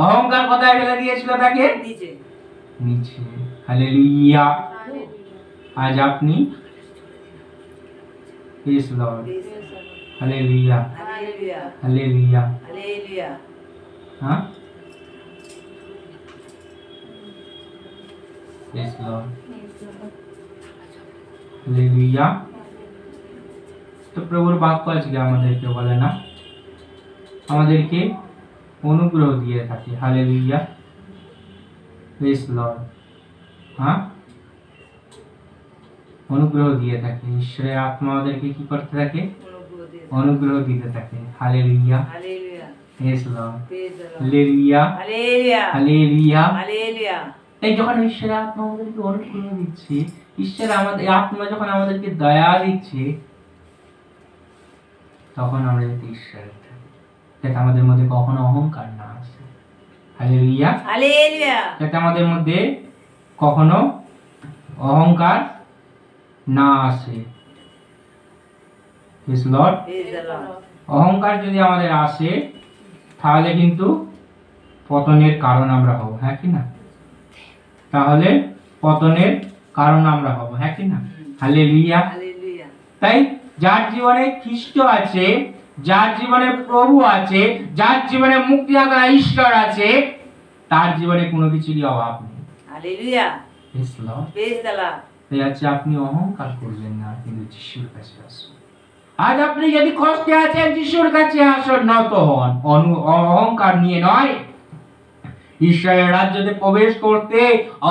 অহংকার কোথায় ফেলে দিয়েছিল তাকে? নিচে। নিচে। হালেলুয়া। হালেলুয়া, আজ আপনি praise the Lord. Praise praise the Lord. Hallelujah, hallelujah, hallelujah. Hallelujah. হ্যাঁ, praise the Lord. Praise the Lord. Hallelujah. তো প্রভুর বাক্য আজকে আমাদেরকে বলে না, আমাদেরকে অনুগ্রহ দিয়ে থাকে। Hallelujah, praise the Lord. হ্যাঁ, অনুগ্রহ দিয়ে থাকে। ঈশ্বরের আত্মা আমাদেরকে কি করতে থাকে? অনুগ্রহ দিয়ে। অনুগ্রহ দিতে থাকে। Hallelujah, hallelujah, praise the Lord. Praise the Lord. Hallelujah, hallelujah, hallelujah. Hallelujah. তাই যখন ঈশ্বরের আত্মা আমাদেরকে অনুগ্রহ দিচ্ছে, ঈশ্বর আমাদের আত্মা যখন আমাদেরকে দয়া দিচ্ছে, তখন আমরা যাতে ঈশ্বরের থাকি, যাতে আমাদের মধ্যে কখনো অহংকার না আসে। হালেলুয়া। হালেলুয়া, যাতে আমাদের মধ্যে কখনো অহংকার না আসে। Praise the Lord. Praise the Lord. অহংকার যদি আমাদের আসে, তাহলে কিন্তু পতনের কারণ আমরা হব, হ্যাঁ কি না? তাহলে পতনের কারণ আমরা হব, হ্যাঁ কি না? হালেলুয়া। হালেলুয়া। তাই যার জীবনে খ্রিস্ট আছে, যার জীবনে প্রভু আছে, যার জীবনে মুক্তিদাতা ঈশ্বর আছে, তার জীবনে কোনো কিছুরই অভাব নেই। Hallelujah, praise the Lord. Praise the Lord. তাই আজকে আপনি অহংকার করবেন না, কিন্তু যিশুর কাছে আসুন। আজ আপনি যদি কষ্টে আছেন, যিশুর কাছে আসুন, নত হন। অহংকার নিয়ে নয়, ঈশ্বরের রাজ্যতে প্রবেশ করতে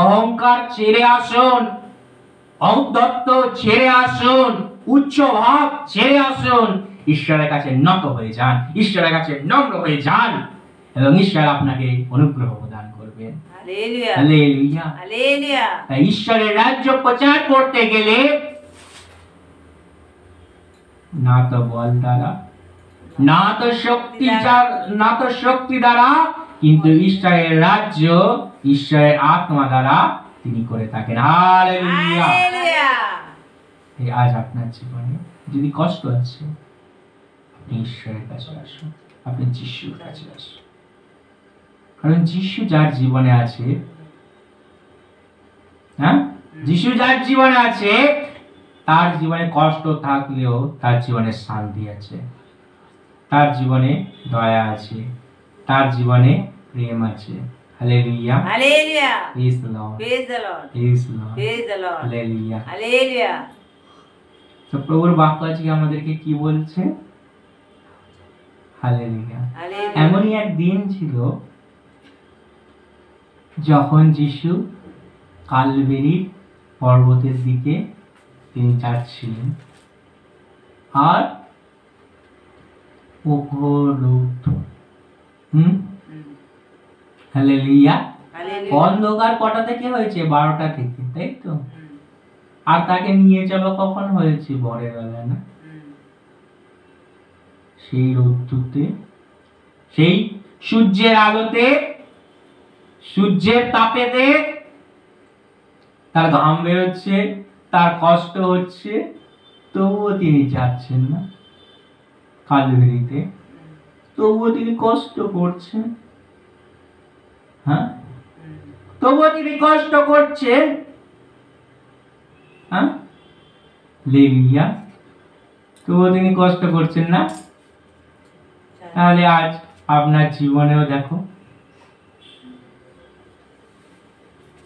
অহংকার ছেড়ে আসুন, ঔদ্ধত্য ছেড়ে আসুন, উচ্চ ভাব ছেড়ে আসুন, ঈশ্বরের কাছে নত হয়ে যান, ঈশ্বরের কাছে নম্র হয়ে যান, এবং ঈশ্বর আপনাকে অনুগ্রহ প্রদান করবেন। Hallelujah, hallelujah. হালেলুয়া। তাই ঈশ্বরের রাজ্য প্রচার করতে গেলে না তো বল দ্বারা, না তো শক্তি দ্বারা, কিন্তু ঈশ্বরের রাজ্য ঈশ্বরের আত্মা দ্বারা তিনি করে থাকেন। হালেলুয়া। হালেলুয়া। এই আজ আপনার জীবনে যদি কষ্ট আছে, আপনি ঈশ্বরের কাছে আসুন, আপনি যিশুর কাছে আসুন। কারণ যিশু যার জীবনে আছে, হ্যাঁ, যিশু যার জীবনে আছে, তার জীবনে কষ্ট থাকলেও তার জীবনে শান্তি আছে, তার জীবনে দয়া আছে, তার জীবনে প্রেম আছে। Hallelujah, hallelujah. Praise the Lord, praise the Lord. Praise the Lord, praise the Lord. Hallelujah. Hallelujah. তো প্রভুর বাক্য আজকে আমাদেরকে কি বলছে? হালেলুয়া। হালেলুয়া। এমনই এক দিন ছিল যখন যিশু কালবেরি পর্বতের দিকে তিনি যাচ্ছিলেন, আর প্রখর রৌদ্র। হালেলুয়া। হালেলুয়া। অন্ধকার কটা থেকে হয়েছে? 12টা থেকে, তাই তো? আর তাকে নিয়ে যাওয়া কখন হয়েছে? ভোরের বেলা, না? সেই রৌদ্রতে, সেই সূর্যের আলোতে, সূর্যের তাপেতে তার ঘাম বেরোচ্ছে, তার কষ্ট হচ্ছে, তবুও তিনি যাচ্ছেন না কালভেরিতে, তবুও তিনি কষ্ট করছেন। হ্যাঁ, তবুও তিনি কষ্ট করছেন। হ্যাঁ, হালেলুয়া। তবুও তিনি কষ্ট করছেন না? তাহলে আজ আপনার জীবনেও দেখো,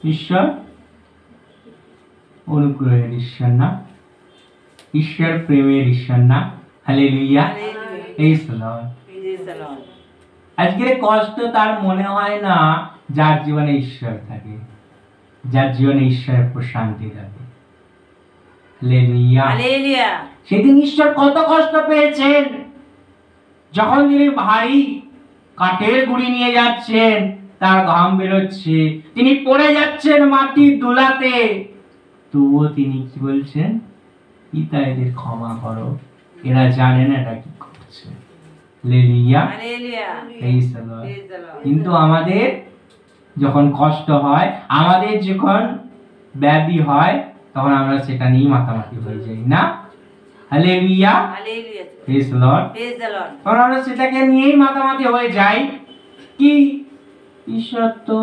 ঈশ্বর অনুগ্রহের ঈশ্বর না, ঈশ্বর প্রেমের ঈশ্বর না? Hallelujah, praise the Lord. Praise the Lord. আজকের কষ্ট তার মনে হয় না যার জীবনে ঈশ্বর থাকে, যার জীবনে ঈশ্বরের প্রশান্তি থাকে। হালেলুয়া। হালেলুয়া। সেদিন ঈশ্বর কত কষ্ট পেয়েছেন যখন তিনি ভারী কাঠের গুঁড়ি নিয়ে যাচ্ছেন, তার ঘাম বেরোচ্ছে, তিনি পড়ে যাচ্ছেন মাটির ধুলাতে, তবুও তিনি কি বলছেন, পিতা এদের ক্ষমা করো, এরা জানে না এটা কি করছে। Hallelujah, Hallelujah. Praise the Lord. Praise the Lord. কিন্তু আমাদের যখন কষ্ট হয়, আমাদের যখন ব্যাধি হয়, তখন আমরা সেটা নিয়ে মাতামাতি হয়ে যাই না। Hallelujah, Hallelujah. Praise the Lord. Praise the Lord. তখন আমরা সেটাকে নিয়েই মাতামাতি হয়ে যাই কি ঈশ্বর তো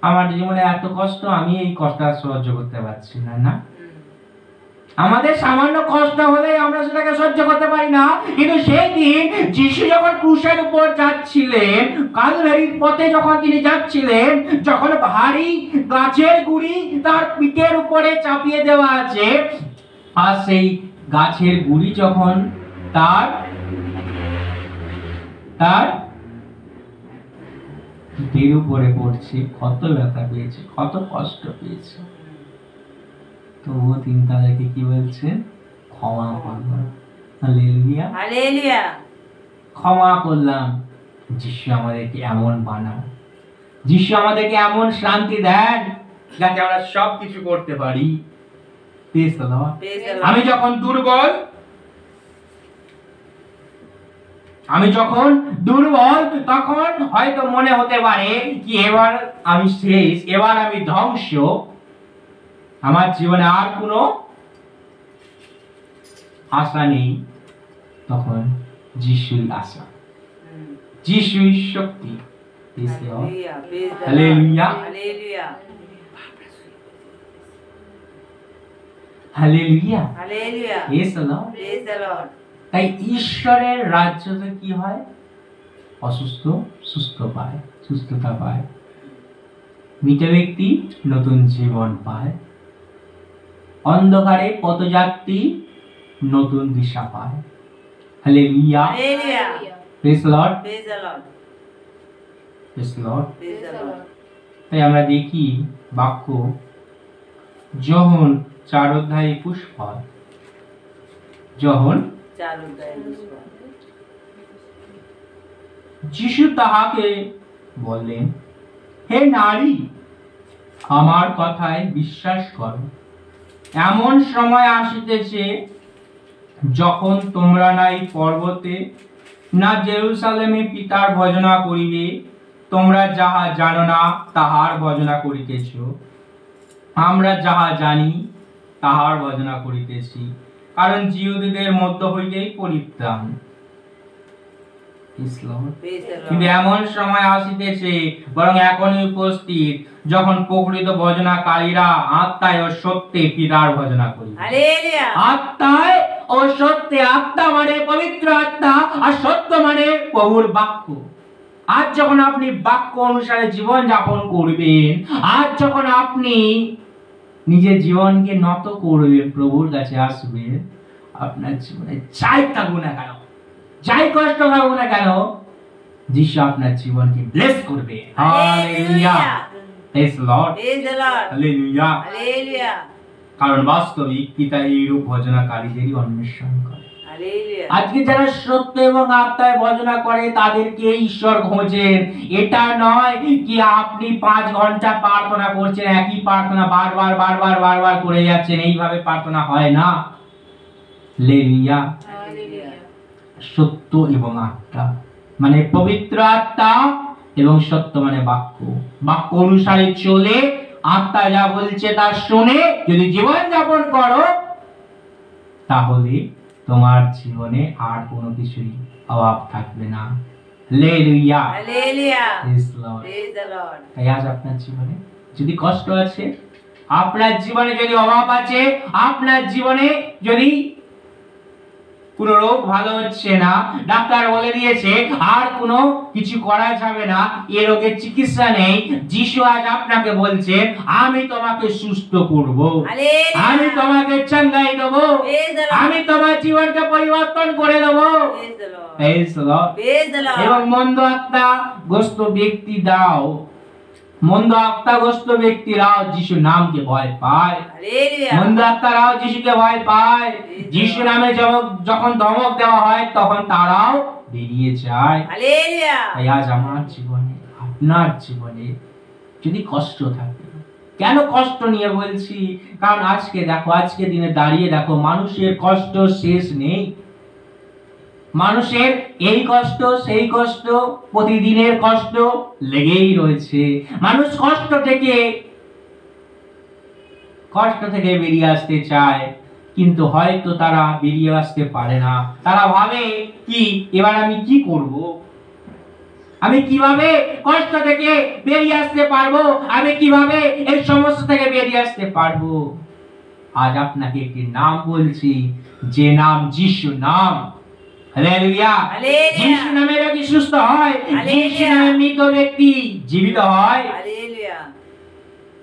আমার জীবনে এত কষ্ট, আমি এই কষ্ট আর সহ্য করতে পারছি না। না, আমাদের সামান্য কষ্ট হলে আমরা সেটাকে সহ্য করতে পারি না, কিন্তু সেই দিন যিশু যখন ক্রুশের উপর যাচ্ছিলেন, কালভারির পথে যখন তিনি যাচ্ছিলেন, যখন ভারী গাছের গুঁড়ি তার পিঠের উপরে চাপিয়ে দেওয়া আছে, আর সেই গাছের গুঁড়ি যখন তার তার পিঠের উপরে পড়ছে, কত ব্যথা পেয়েছে, কত কষ্ট পেয়েছে, তবুও তিনি তাদেরকে কি বলছেন, ক্ষমা করলাম। Hallelujah, Hallelujah. ক্ষমা করলাম। যিশু আমাদেরকে এমন বানাও, যিশু আমাদেরকে এমন শান্তি দেন যাতে আমরা সব কিছু করতে পারি। Praise the Lord. Praise the আমি Lord. যখন দুর্বল, তখন হয়তো মনে হতে পারে কি এবার আমি শেষ, এবার আমি ধ্বংস, আমার জীবনে আর কোনো আশা নেই। তখন যিশুই আশা, যিশুই শক্তি। Praise the Lord. Hallelujah. Praise the Hallelujah. Lord. Hallelujah. Hallelujah, Hallelujah. Praise the Lord. Praise the Lord. তাই ঈশ্বরের রাজ্যতে কি হয়, অসুস্থ সুস্থ পায়, সুস্থতা পায়, মৃত ব্যক্তি নতুন জীবন পায়, অন্ধকারে পথযাত্রী নতুন দিশা পায়। Hallelujah, Hallelujah. Praise the Lord, Praise the Lord. Praise the Lord. Praise the Lord. তাই আমরা দেখি বাক্য যোহন 4 অধ্যায় 21 পদ, যোহন চার অধ্যায় 21 পদ। যিশু তাহাকে বললেন, হে নারী, আমার কথায় বিশ্বাস করো, এমন সময় আসিতেছে যখন তোমরা না এই পর্বতে না জেরুসালেমে পিতার ভজনা করিবে, তোমরা যাহা জানো না তাহার ভজনা করিতেছ, আমরা যাহা জানি তাহার ভজনা করিতেছি, কারণ জিহুদীদের মধ্য হইতেই পরিত্রাণ। ইসলাম। Praise the কিন্তু Lord. এমন সময় আসিতেছে, বরং এখনই উপস্থিত, যখন প্রকৃত ভজনাকারীরা আত্মায় ও সত্যে পিতার ভজনা করিবে। Hallelujah. আত্মায় ও সত্যে, আত্মা মানে পবিত্র আত্মা, আর সত্য মানে প্রভুর বাক্য। আজ যখন আপনি বাক্য অনুসারে জীবন যাপন করবেন, আজ যখন আপনি নিজের জীবনকে নত করবেন, প্রভুর কাছে আসবেন, আপনার জীবনে যাই থাকুক না কেন, যাই কষ্ট থাকুক না কেন, যিশু আপনার জীবনকে ব্লেস করবে। Hallelujah, praise the Lord, Praise the Lord. Hallelujah. Hallelujah. কারণ বাস্তবিক পিতা এইরূপ ভজনাকারীদেরই অন্বেষণ করে। Hallelujah. আজকে যারা সত্য এবং আত্মায় ভজনা করে তাদেরকে ঈশ্বর খোঁজেন। এটা নয় কি আপনি 5 ঘন্টা প্রার্থনা করছেন, একই প্রার্থনা বারবার বারবার বারবার করে যাচ্ছেন, এইভাবে প্রার্থনা হয় না। হালেলুয়া। Hallelujah. সত্য এবং আত্মা মানে পবিত্র আত্মা, এবং সত্য মানে বাক্য। বাক্য অনুসারে চলে, আত্মা যা বলছে তা শুনে যদি জীবন যাপন করো, তাহলে তোমার জীবনে আর কোনো কিছুই অভাব থাকবে না। Hallelujah, Hallelujah. Praise the Lord. Praise the Lord. তাই আজ আপনার জীবনে যদি কষ্ট আছে, আপনার জীবনে যদি অভাব আছে, আপনার জীবনে যদি কোনো রোগ ভালো হচ্ছে না, ডাক্তার বলে দিয়েছে আর কোনো কিছু করা যাবে না, এই রোগের চিকিৎসা নেই, যিশু আজ আপনাকে বলছে, আমি তোমাকে সুস্থ করব, Hallelujah. আমি তোমাকে চাঙ্গাই দেব, Praise the Lord. আমি তোমার জীবনকে পরিবর্তন করে দেব। Praise the Lord. Praise the Lord. Praise the Lord. এবং মন্দ আত্মা গ্রস্ত ব্যক্তি দাও মন্দ আত্মাগ্রস্ত ব্যক্তিরাও যিশুর নামকে ভয় পায়, হালেলুয়া মন্দ আত্মারাও যিশুকে ভয় পায়। যিশু নামে যখন ধমক দেওয়া হয় তখন তারাও বেরিয়ে যায়। হালেলুয়া তাই আজ আমার জীবনে, আপনার জীবনে যদি কষ্ট থাকে, কেন কষ্ট নিয়ে বলছি, কারণ আজকে দেখো, আজকে দিনে দাঁড়িয়ে দেখো, মানুষের কষ্ট শেষ নেই। মানুষের এই কষ্ট সেই কষ্ট, প্রতিদিনের কষ্ট লেগেই রয়েছে। মানুষ কষ্ট থেকে বেরিয়ে আসতে চায়, কিন্তু হয়তো তারা বেরিয়ে আসতে পারে না। তারা ভাবে কি, এবার আমি কি করব, আমি কিভাবে কষ্ট থেকে বেরিয়ে আসতে পারবো, আমি কিভাবে এই সমস্যা থেকে বেরিয়ে আসতে পারবো। আজ আপনাকে একটি নাম বলছি, যে নাম যিশু নাম। হালেলুয়া। হালেলুয়া। যিশু নামে রোগী সুস্থ হয়, হালেলুয়া। যিশু নামে মৃত ব্যক্তি জীবিত হয়। হালেলুয়া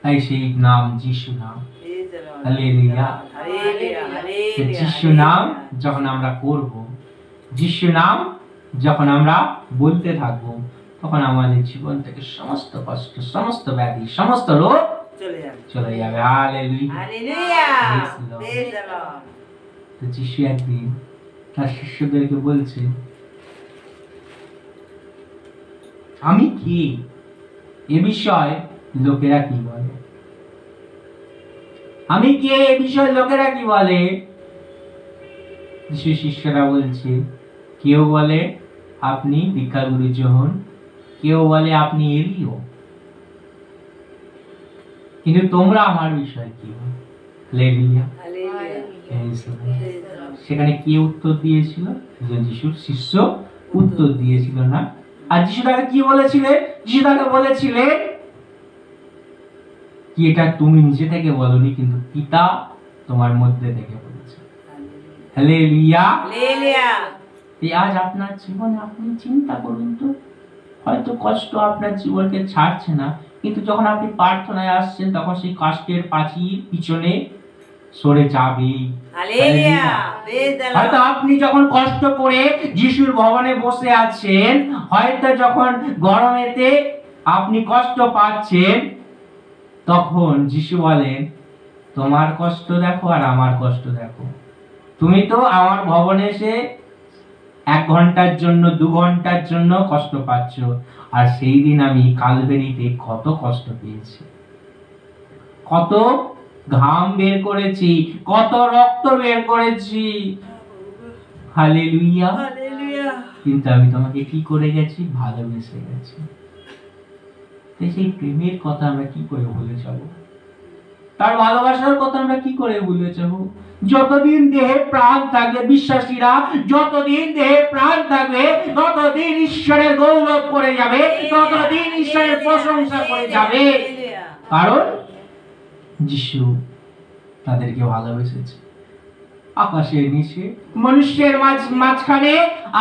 তাই সেই নাম যিশু নাম। Praise the Lord hallelujah. Hallelujah তো হালেলুয়া যিশু নাম যখন আমরা করব, যিশু নাম যখন আমরা বলতে থাকবো, তখন আমাদের জীবন থেকে সমস্ত কষ্ট, সমস্ত ব্যাধি, সমস্ত রোগ চলে যাবে চলে যাবে। Hallelujah. Hallelujah Praise the Lord. Praise the Lord তো যিশু একদিন তার শিষ্যদেরকে বলছে, আমি কি, এ বিষয়ে লোকেরা কি বলে, আমি কে, এ বিষয়ে লোকেরা কি বলে। যিশু শিষ্যরা বলছে, কেউ বলে আপনি ভিক্ষাগুরু যোহন, কেউ বলে আপনি এলিও, কিন্তু তোমরা আমার বিষয়ে কি বলো। Hallelujah. Hallelujah Praise the Lord. Praise the Lord সেখানে কে উত্তর দিয়েছিল? একজন যিশুর শিষ্য উত্তর দিয়েছিল না। আর যিশু তাকে কি বলেছিলেন? যিশু তাকে বলেছিলেন কি, এটা তুমি নিজে থেকে বলনি, কিন্তু পিতা তোমার মধ্যে থেকে বলেছে। হালেলুয়া। হালেলুয়া এই আজ আপনার জীবনে আপনি চিন্তা করুন তো, হয়তো কষ্ট আপনার জীবনকে ছাড়ছে না, কিন্তু যখন আপনি প্রার্থনায় আসছেন তখন সেই কষ্টের প্রাচীর পিছনে সরে যাবে। হালেলুয়া প্রেজ দ্য হয়তো লর্ড আপনি যখন কষ্ট করে যিশুর ভবনে বসে আছেন, হয়তো যখন গরমেতে আপনি কষ্ট পাচ্ছেন, তখন যিশু বলেন, তোমার কষ্ট দেখো আর আমার কষ্ট দেখো। তুমি তো আমার ভবনে এসে 1 ঘন্টার জন্য 2 ঘন্টার জন্য কষ্ট পাচ্ছ, আর সেই দিন আমি কালভেরিতে কত কষ্ট পেয়েছি, কত ঘাম বের করেছি, কত রক্ত বের করেছি। হালেলুয়া। হালেলুয়া কিন্তু আমি তোমাকে কি করে গেছি? ভালোবেসে গেছি। তাই সেই প্রেমের কথা আমরা কি করে ভুলে যাব? তার ভালোবাসার কথা আমরা কি করে ভুলে যাব? যতদিন দেহে প্রাণ থাকবে, বিশ্বাসীরা যতদিন দেহে প্রাণ থাকবে, ততদিন ঈশ্বরের গৌরব করে যাবে, ততদিন ঈশ্বরের প্রশংসা করে যাবে। হালেলুয়া কারণ যিশু তাদেরকে ভালোবেসেছে। আকাশের নিচে মানুষের মাঝখানে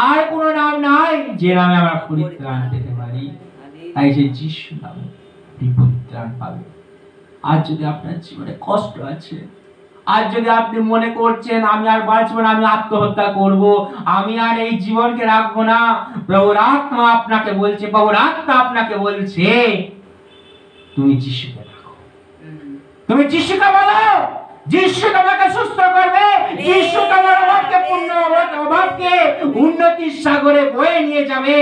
আর কোনো নাম নাই যে নামে আমরা পরিত্রাণ পেতে পারি। তাই যে যিশু নামে আপনি পরিত্রাণ পাবেন। আজ যদি আপনার জীবনে কষ্ট আছে, আজ যদি আপনি মনে করছেন আমি আর বাঁচবো না, আমি আত্মহত্যা করব, আমি আর এই জীবনকে রাখবো না, প্রভুর আত্মা আপনাকে বলছে, প্রভুর আত্মা আপনাকে বলছে, তুমি যিশুকে রাখো, তুমি যিশুকে বলো, যিশু তোমাকে সুস্থ করবে, যিশু তোমার অভাবকে উন্নতির সাগরে বয়ে নিয়ে যাবে।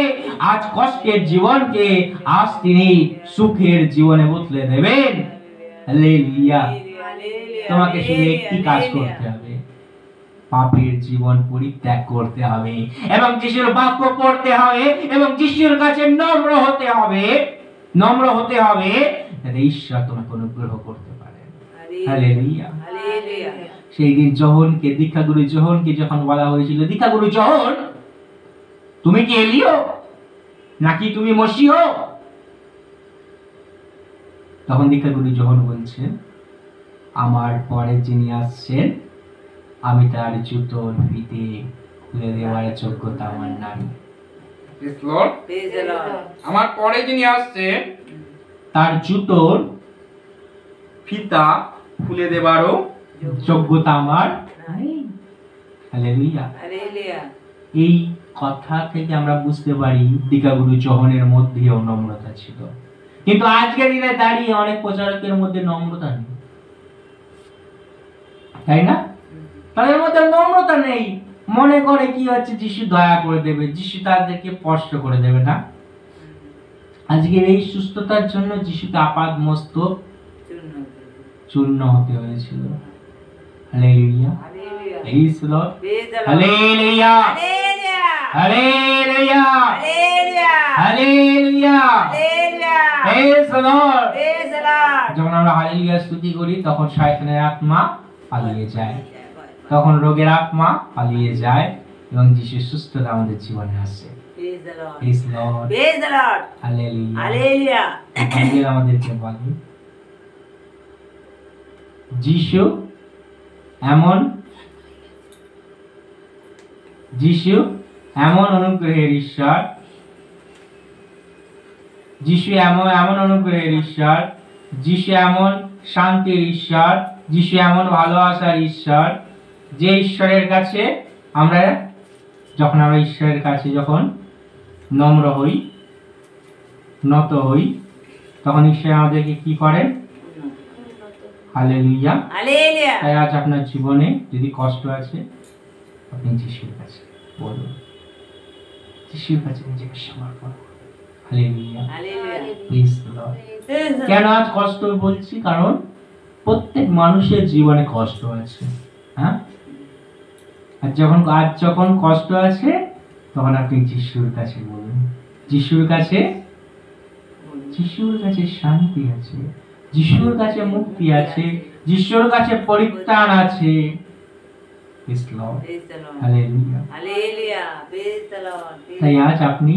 আজ কষ্টের জীবনকে আজ তিনি সুখের জীবনে বদলে দেবেন। হালেলুয়া। তোমাকে শুধু একটি কাজ করতে হবে, পাপের জীবন পরিত্যাগ করতে হবে এবং যিশুর বাক্য পড়তে হবে এবং যিশুর কাছে নম্র হতে হবে, নম্র হতে হবে, যাতে ঈশ্বর তোমাকে অনুগ্রহ করতে পারে। হালেলুয়া। হালেলুয়া সেই দিন যোহনকে, দীক্ষাগুরু যোহনকে যখন বলা হয়েছিল, দীক্ষাগুরু যোহন, তুমি কি এলিও নাকি তুমি মসিহ? তখন দীক্ষাগুরু যোহন বলছেন, আমার পরে যিনি আসছেন, আমি তার জুতোর ফিতে খুলে দেওয়ার যোগ্যতা আমার নাই। প্রেজ দ্য লর্ড আমার পরে যিনি আসছেন, তার জুতোর ফিতা খুলে দেবারও যোগ্যতা আমার নাই। হালেলুয়া। হালেলুয়া এই কথা থেকে আমরা বুঝতে পারি দীক্ষাগুরু যোহনের মধ্যেও নম্রতা ছিল। কিন্তু আজকের দিনে দাঁড়িয়ে অনেক প্রচারকের মধ্যে নম্রতা নেই, তাই না? তাদের মধ্যে নম্রতা নেই, মনে করে কি হচ্ছে যিশু দয়া করে দেবে, যিশু তাদেরকে স্পর্শ করে দেবে না। আজকের এই সুস্থতার জন্য যিশুকে আপাদ মস্তক চূর্ণ হতে হয়েছিল। Hallelujah, Hallelujah. Praise the Lord, Praise the Lord. Hallelujah, Hallelujah. Hallelujah, Hallelujah. Hallelujah, Hallelujah. Praise the Lord. Praise the Lord. যখন আমরা হালেলুয়া স্তুতি করি তখন শয়তানের আত্মা পালিয়ে যায়, তখন রোগের আত্মা পালিয়ে যায় এবং যিশুর সুস্থতা আমাদের জীবনে আসে। Praise the Lord. Praise the Lord, Praise the Lord. Hallelujah. Hallelujah. Bible আমাদেরকে বলে যিশু এমন অনুগ্রহের ঈশ্বর, যিশু এমন অনুগ্রহের ঈশ্বর, যিশু এমন শান্তির ঈশ্বর, যিশু এমন ভালোবাসার ঈশ্বর, যে ঈশ্বরের কাছে আমরা ঈশ্বরের কাছে যখন নম্র হই, নত হই, তখন ঈশ্বর আমাদেরকে কি করেন? হালেলুয়া। Hallelujah. তাই আজ আপনার জীবনে যদি কষ্ট আছে, আপনি যিশুর কাছে বলুন, যিশুর কাছে নিজেকে সমর্পণ করুন। Hallelujah, Hallelujah. Praise the Lord. Praise the কেন আজ কষ্ট বলছি? কারণ প্রত্যেক মানুষের জীবনে কষ্ট আছে, হ্যাঁ? আর যখন কষ্ট আছে তখন আপনি যিশুর কাছে বলুন, যিশুর কাছে শান্তি আছে, যিশুর কাছে মুক্তি আছে, যিশুর কাছে পরিত্রাণ আছে। Praise the Lord. Praise the Lord. Hallelujah. Hallelujah. Praise the Lord. তাই আজ আপনি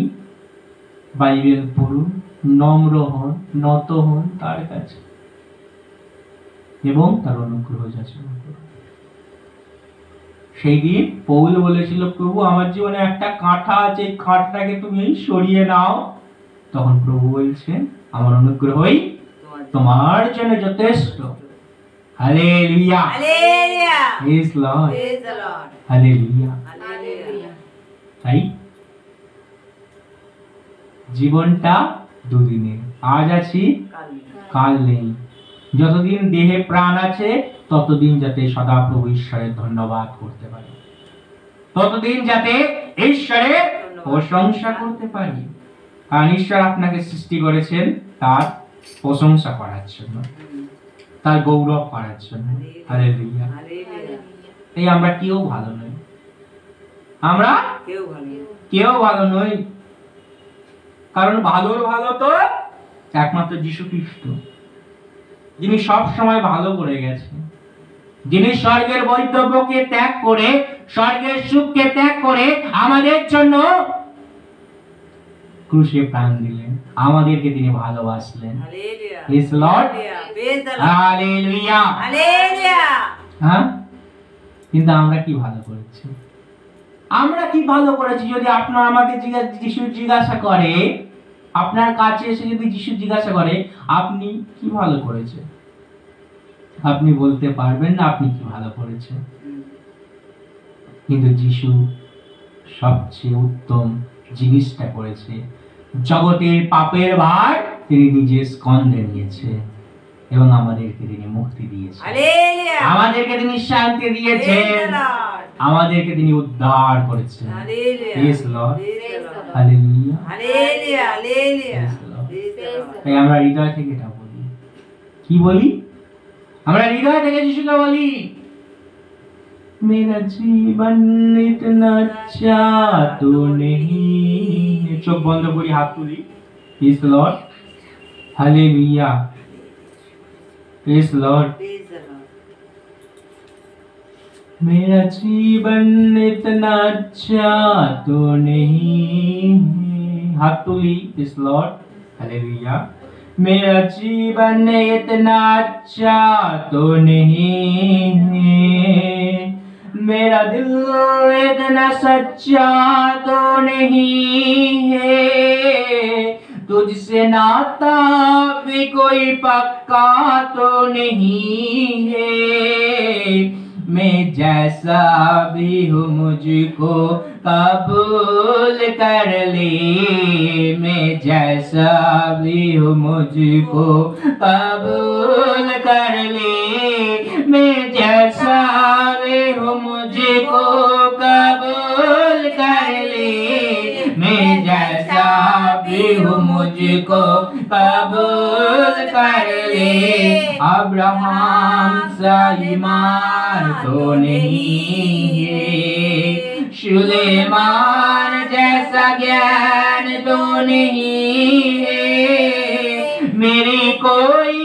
বাইবেল পড়ুন, নম্র হন, নত হন তার কাছে এবং তার অনুগ্রহ যাচনা করুন। সেই দিন পৌল বলেছিল, প্রভু আমার জীবনে একটা কাঁটা আছে, এই কাঁটাটাকে তুমি সরিয়ে নাও। তখন প্রভু বলছেন, আমার অনুগ্রহই তোমার জন্য যথেষ্ট। Hallelujah, Hallelujah. Praise the Lord, Praise the Lord. Hallelujah. Hallelujah. তাই জীবনটা দুদিনের, আজ আছি কাল নেই। যতদিন দেহে প্রাণ আছে ততদিন যাতে সদাপ্রভু ঈশ্বরের ধন্যবাদ করতে পারি, ততদিন যাতে ঈশ্বরের প্রশংসা করতে পারি। কারণ ঈশ্বর আপনাকে সৃষ্টি করেছেন তার প্রশংসা করার জন্য, তার গৌরব করার জন্য। হালেলুয়া। Hallelujah. এই আমরা কেউ ভালো নই, আমরা কেউ ভালো। কেউ ভালো নই, কারণ ভালো তো একমাত্র যীশু খ্রিস্ট, যিনি সব সময় ভালো করে গেছেন, যিনি স্বর্গের বৈধব্যকে ত্যাগ করে, স্বর্গের সুখকে ত্যাগ করে আমাদের জন্য ক্রুশে প্রাণ দিলেন, আমাদেরকে তিনি ভালোবাসলেন। Hallelujah. Praise the Lord. Hallelujah. Praise the Lord. Hallelujah. Hallelujah. হ্যাঁ, কিন্তু আমরা কি ভালো করেছি? আমরা কি ভালো করেছি? যদি আপনার আমাকে যিশু জিজ্ঞাসা করে, আপনার কাছে এসে যদি যিশু জিজ্ঞাসা করে আপনি কি ভালো করেছে, আপনি বলতে পারবেন না আপনি কি ভালো করেছেন। কিন্তু যিশু সবচেয়ে উত্তম জিনিসটা করেছে, জগতের পাপের ভার তিনি নিজের স্কন্ধে নিয়েছে এবং আমাদেরকে তিনি মুক্তি দিয়েছেন, Hallelujah. আমাদেরকে তিনি শান্তি Praise দিয়েছেন, the Lord. আমাদেরকে তিনি উদ্ধার করেছেন। Hallelujah. Praise the Lord. Praise the Lord. Hallelujah. Hallelujah. Hallelujah. Praise the Lord. Praise the Lord. তাই আমরা হৃদয় থেকে এটা বলি, কি বলি? আমরা হৃদয় থেকে যিশুকে বলি, মেরা জীবন ইতনা अच्छा तो नहीं। চোখ বন্ধ করি, হাত তুলি। Praise the Lord. Hallelujah. Praise the Lord. Praise the Lord. मेरा जीवन इतना अच्छा तो नहीं है। हाथ तुली। Praise the Lord. Hallelujah. मेरा जीवन इतना अच्छा तो नहीं है, मेरा दिल इतना सच्चा तो नहीं है, तुझसे नाता भी कोई पक्का तो नहीं है, मैं जैसा भी हूँ मुझको कबूल कर ले। मैं जैसा भी हूँ मुझको कबूल कर ले। मैं जैसा भी हूँ मुझको कबूल कर ले। मैं जैसा भी हूँ मुझको कबूल कर ले। अब्राहम सा ईमान तो नहीं है, सुलेमान जैसा ज्ञान तो नहीं है, मेरी कोई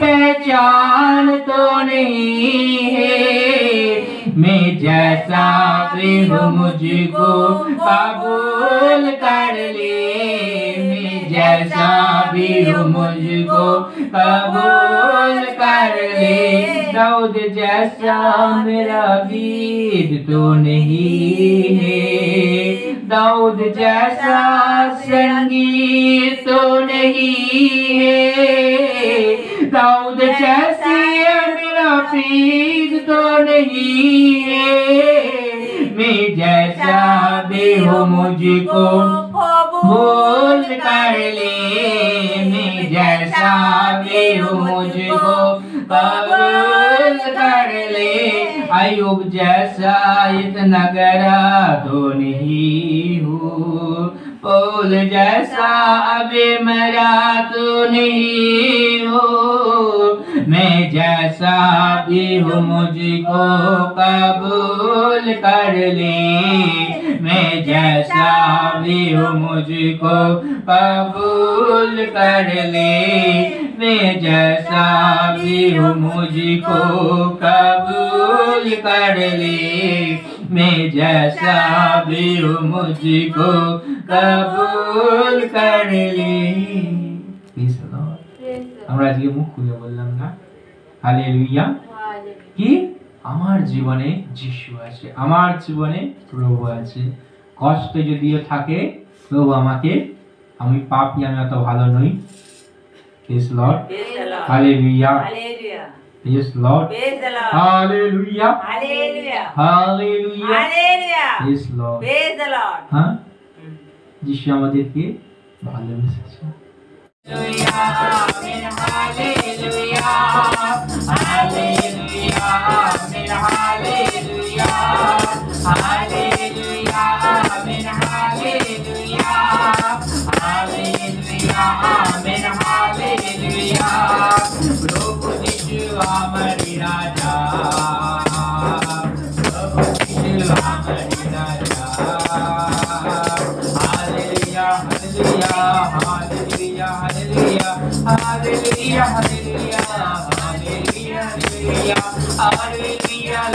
पहचान तो नहीं है। मैं जैसा भी हूँ मुझको कबूल कर ले। मैं जैसा भी हूँ मुझको कबूल कर ले। दाऊद जैसा मेरा गीत तो नहीं है, दाऊद जैसा संगीत तो नहीं है, दाऊद जैसी मेरा प्रीत तो नहीं है। मैं जैसा भी हूँ मुझको कबूल कर ले। मैं जैसा भी हूँ मुझको कबूल कर ले। अय्यूब जैसा इतना गहरा तो नहीं हूँ, पौल जैसा अभी मरा तो नहीं हूँ। मैं जैसा भी हूँ मुझको कबूल कर ले। मैं जैसा भी हूँ मुझको कबूल कर ले। मैं जैसा भी हूँ मुझको कबूल कर ले। मैं जैसा भी हूँ मुझको कबूल कर ले। আমরা আজকে মুখ খুলে বললাম না হালেলুয়া কি আমার জীবনে যিশু আছে, আমার জীবনে প্রভু আছে। কষ্ট যদিও থাকে প্রভু আমাকে, আমি পাপী, আমি অত ভালো নই। Praise Lord, hallelujah, praise Lord, hallelujah, hallelujah, praise Lord. হ্যাঁ, যিশু আমাদেরকে ভালোবেসেছে। Amen, hallelujah, hallelujah, amen, hallelujah, hallelujah, amen, hallelujah, hallelujah, amen, hallelujah. Prabhu Yeshu amari Raja, Prabhu Yeshu amari Raja. Hallelujah, hallelujah, hallelujah, hallelujah, hallelujah, hallelujah, hallelujah, hallelujah,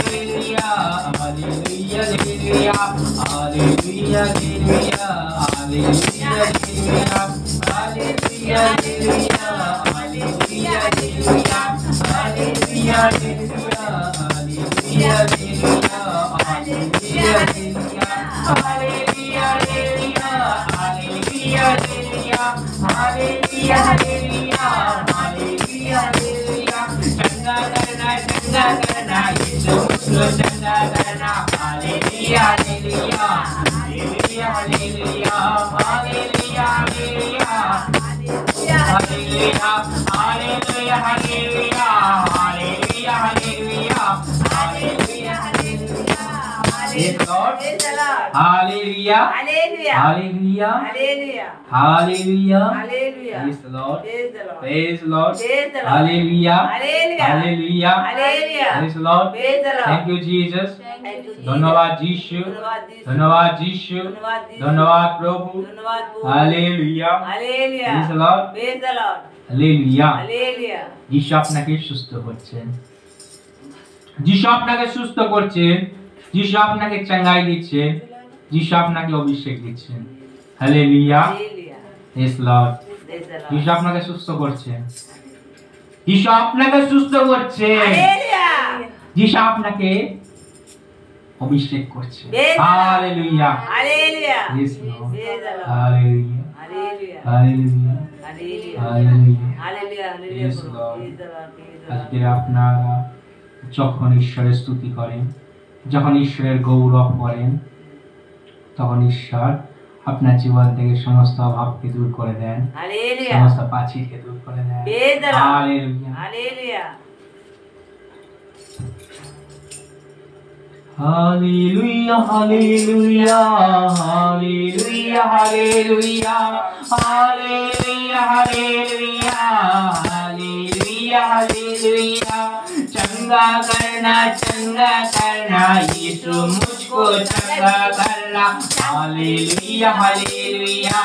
hallelujah, hallelujah, hallelujah, hallelujah, hallelujah, hallelujah, चंगा करना यीशु मुझको चंगा करना। Hallelujah, hallelujah, hallelujah, hallelujah, hallelujah, hallelujah, hallelujah, hallelujah, hallelujah, hallelujah, hallelujah, hallelujah, hallelujah. Praise Lord. Hallelujah. Hallelujah. Hallelujah. Hallelujah. Hallelujah. Hallelujah. Praise the Lord. Praise the Lord. Praise the Lord. Praise the Lord. Hallelujah. Hallelujah. Hallelujah. Hallelujah. Praise the Lord. Praise the Lord. Thank you Jesus. Thank you, Jesus. ধন্যবাদ যিশু, ধন্যবাদ যিশু। ধন্যবাদ যিশু, ধন্যবাদ যিশু। ধন্যবাদ প্রভু। ধন্যবাদ প্রভু। Hallelujah. Hallelujah. Praise the Lord. Praise the Lord. Hallelujah. Hallelujah. যিশু আপনাকে সুস্থ করছেন, যিশু আপনাকে সুস্থ করছেন, যিশু আপনাকে চাঙ্গাই দিচ্ছেন, যিশু আপনাকে অভিষেক দিচ্ছেন। Hallelujah, Hallelujah. Praise Lord. Praise the Lord. যিশু আপনাকে সুস্থ করছেন, যিশু আপনাকে সুস্থ করছেন, Hallelujah. যিশু আপনাকে অভিষেক করছেন। Praise the Lord. Hallelujah, Hallelujah. Praise Lord. Praise the Lord. Hallelujah, Hallelujah. Hallelujah, Hallelujah. Hallelujah. Hallelujah. Praise Hallelujah. Lord. Praise the Lord. Praise the Lord. আজকে আপনারা যখন ঈশ্বরের স্তুতি করেন, যখন ঈশ্বরের গৌরব করেন, তখন ঈশ্বর আপনার জীবন থেকে সমস্ত অভাবকে দূর করে দেন, হালেলুয়া সমস্ত পাচিরকে দূর করে দেন। Praise the Lord. Hallelujah. Hallelujah Hallelujah, hallelujah, hallelujah, hallelujah, hallelujah, hallelujah, hallelujah, hallelujah. चंगा करना यीशु मुझको चंगा करना। Hallelujah hallelujah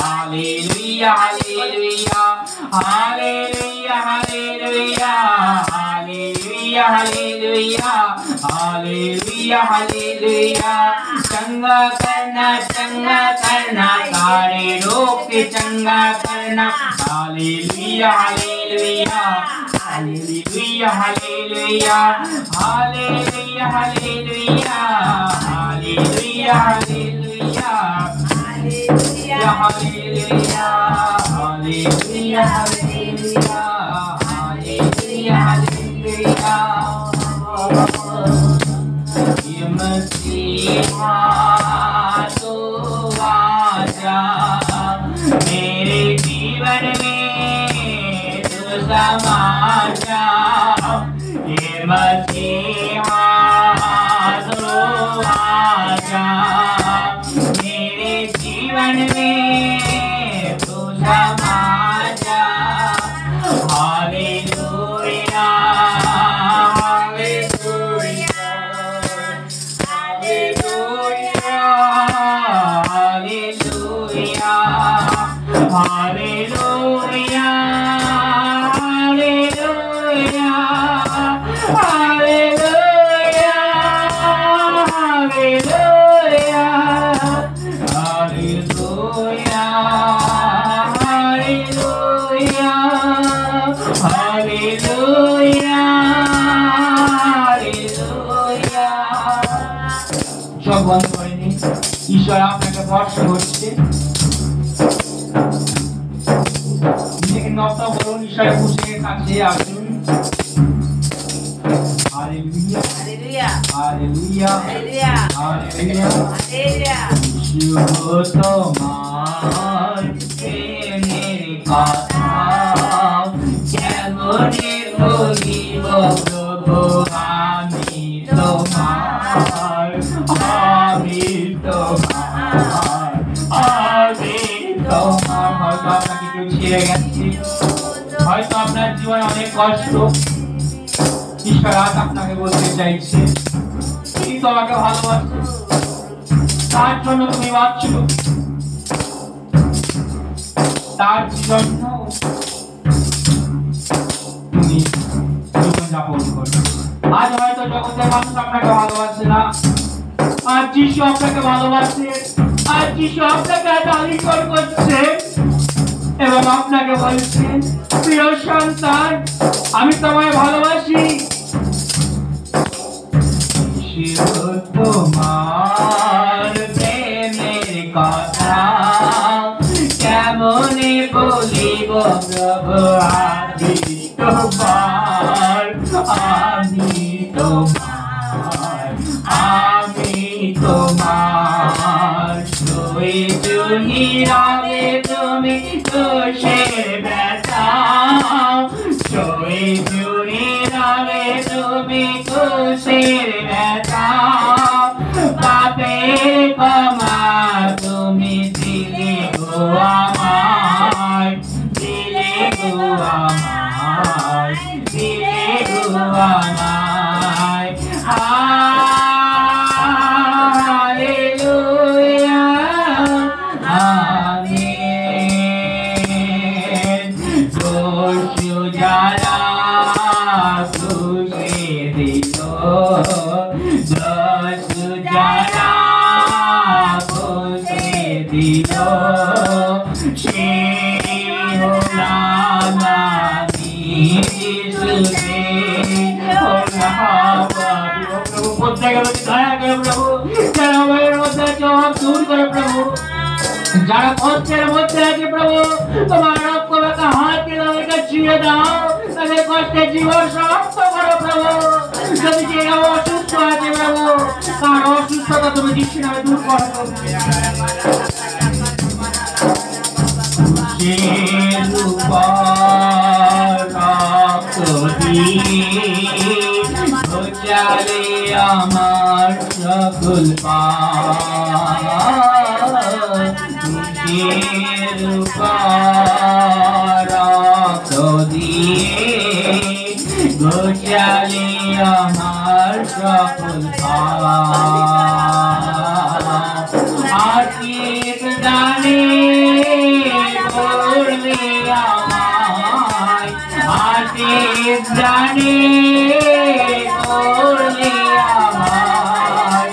hallelujah hallelujah hallelujah hallelujah hallelujah hallelujah hallelujah hallelujah. चंगा करना सारे रोग से चंगा करना। Hallelujah hallelujah hallelujah hallelujah hallelujah hallelujah hallelujah hallelujah hallelujah hallelujah hallelujah hallelujah hallelujah hallelujah. ये मसीहा तो आजा मेरे जीवन में तू समा जा। ये मसीहा तो आजा मेरे जीवन में तू समा जा। Hallelujah hallelujah hallelujah hallelujah hallelujah hallelujah hallelujah hallelujah hallelujah hallelujah hallelujah hallelujah. চোখ বন্ধ করে নিন। ঈশ্বর আপনাকে ভরসা করছে। নিজেকে নত করুন, ঈশ্বরের কুশলের কাছে আসুন। Hallelujah hallelujah hallelujah hallelujah hallelujah. Hallelujah শুভ তোমার প্রেমের কথা কেমনে বলিব প্রভু। আমি তোমার আমি তোমার আমি তোমার। হয়তো আপনাকে কেউ ছেড়ে গেছে, হয়তো আপনার জীবনে অনেক কষ্ট। ঈশ্বর আজ আপনাকে বলতে চাইছে তিনি তোমাকে ভালোবাসেন। তার জন্য তুমি বাঁচছো, তার জন্য তুমি জীবন যাপন করো। আজ হয়তো জগতের মানুষ আপনাকে ভালোবাসে না, আজ যিশু আপনাকে ভালোবাসে। আজ যিশু আপনাকে আলিঙ্গন করছে এবং আপনাকে বলছে, প্রিয় সন্তান আমি তোমায় ভালোবাসি। শিব তোমার প্রেমের কথা কেমনে বলিব প্রভু। আমি তোমার আমি তোমার আমি তোমার। তুই নীরবে তুমি দোষের ব্যথা, তুই নীরবে তুমি দোষের ব্যথা। পাপের ক্ষমা তুমি দিলে গো আমায়, দিলে গো আমায়, দিলে গো আমায়। Hallelujah amen. দোষ যারা খুশি দিল, দোষ যারা খুশি দিল, সে হলাম আমি যিশুকে হলাম। প্রভু প্রত্যেকের প্রতি দয়া করে প্রভু, যারা আমাদের মধ্যে আছে অভাব দূর করে প্রভু, যারা কষ্টের মধ্যে আছে প্রভু তোমার রক্তবাকা হাত দিয়ে তাদেরকে ছুঁয়ে দাও, তাদের কষ্টের জীবন সমাপ্ত করো প্রভু যদি কেউ অসুস্থ আছে প্রভু তার অসুস্থতা তুমি যিশু নামে দূর করো চলে আমার সকল গোচালে আমার সকল আশিক জানে করবে আমায় আশিক জানে করবে আমায়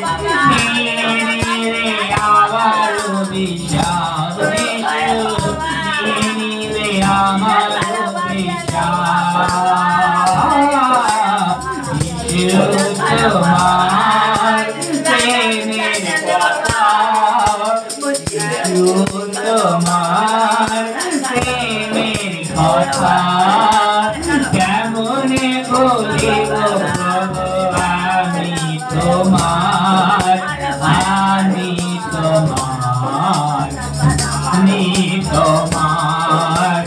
নিলে আবার বিশ্বাস নিলে আমার তোমার প্রেমের কথা তোমার প্রেমের কথা কেমনে বলিব আমি তোমার আমি তোমার আমি তোমার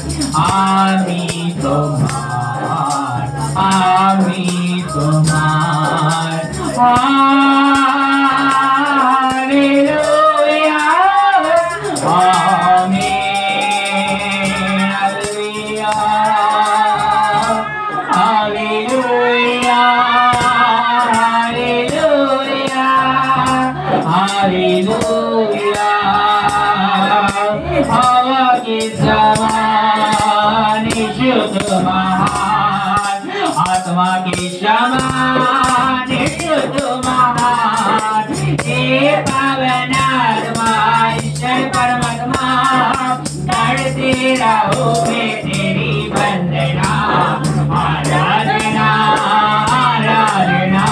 আমি তোমার আমি তোমার Hallelujah, Amen, Hallelujah, Hallelujah, Hallelujah, Hallelujah. Hava ke zamane shudh mahan, आत्मा के समान शुद्ध महान हे पावन आत्मा ईश्वर परमात्मा करते रहो मैं तेरी वंदना आराधना आराधना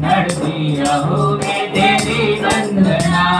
करते रहो मैं तेरी वंदना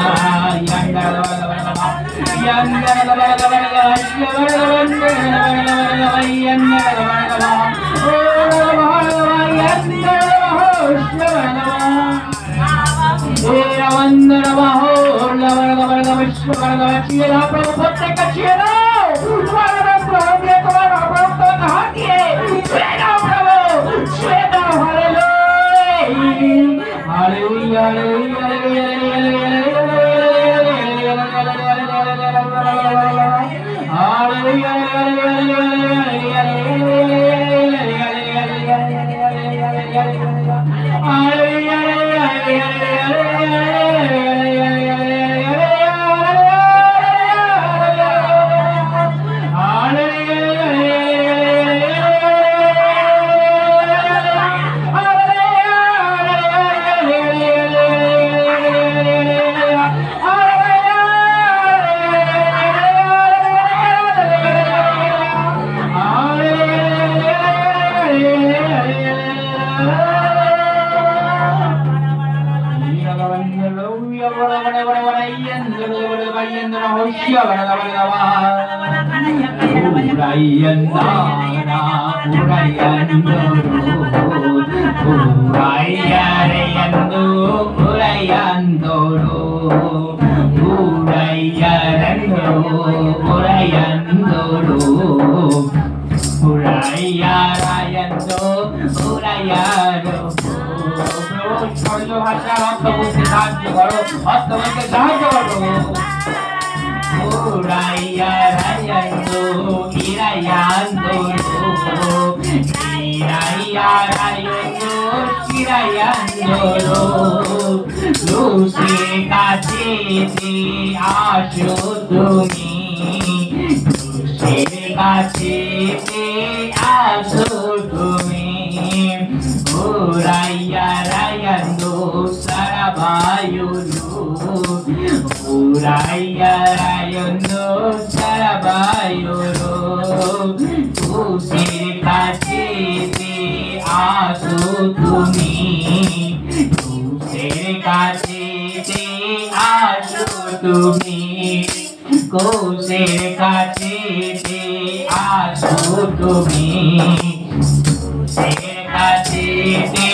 কাছেতে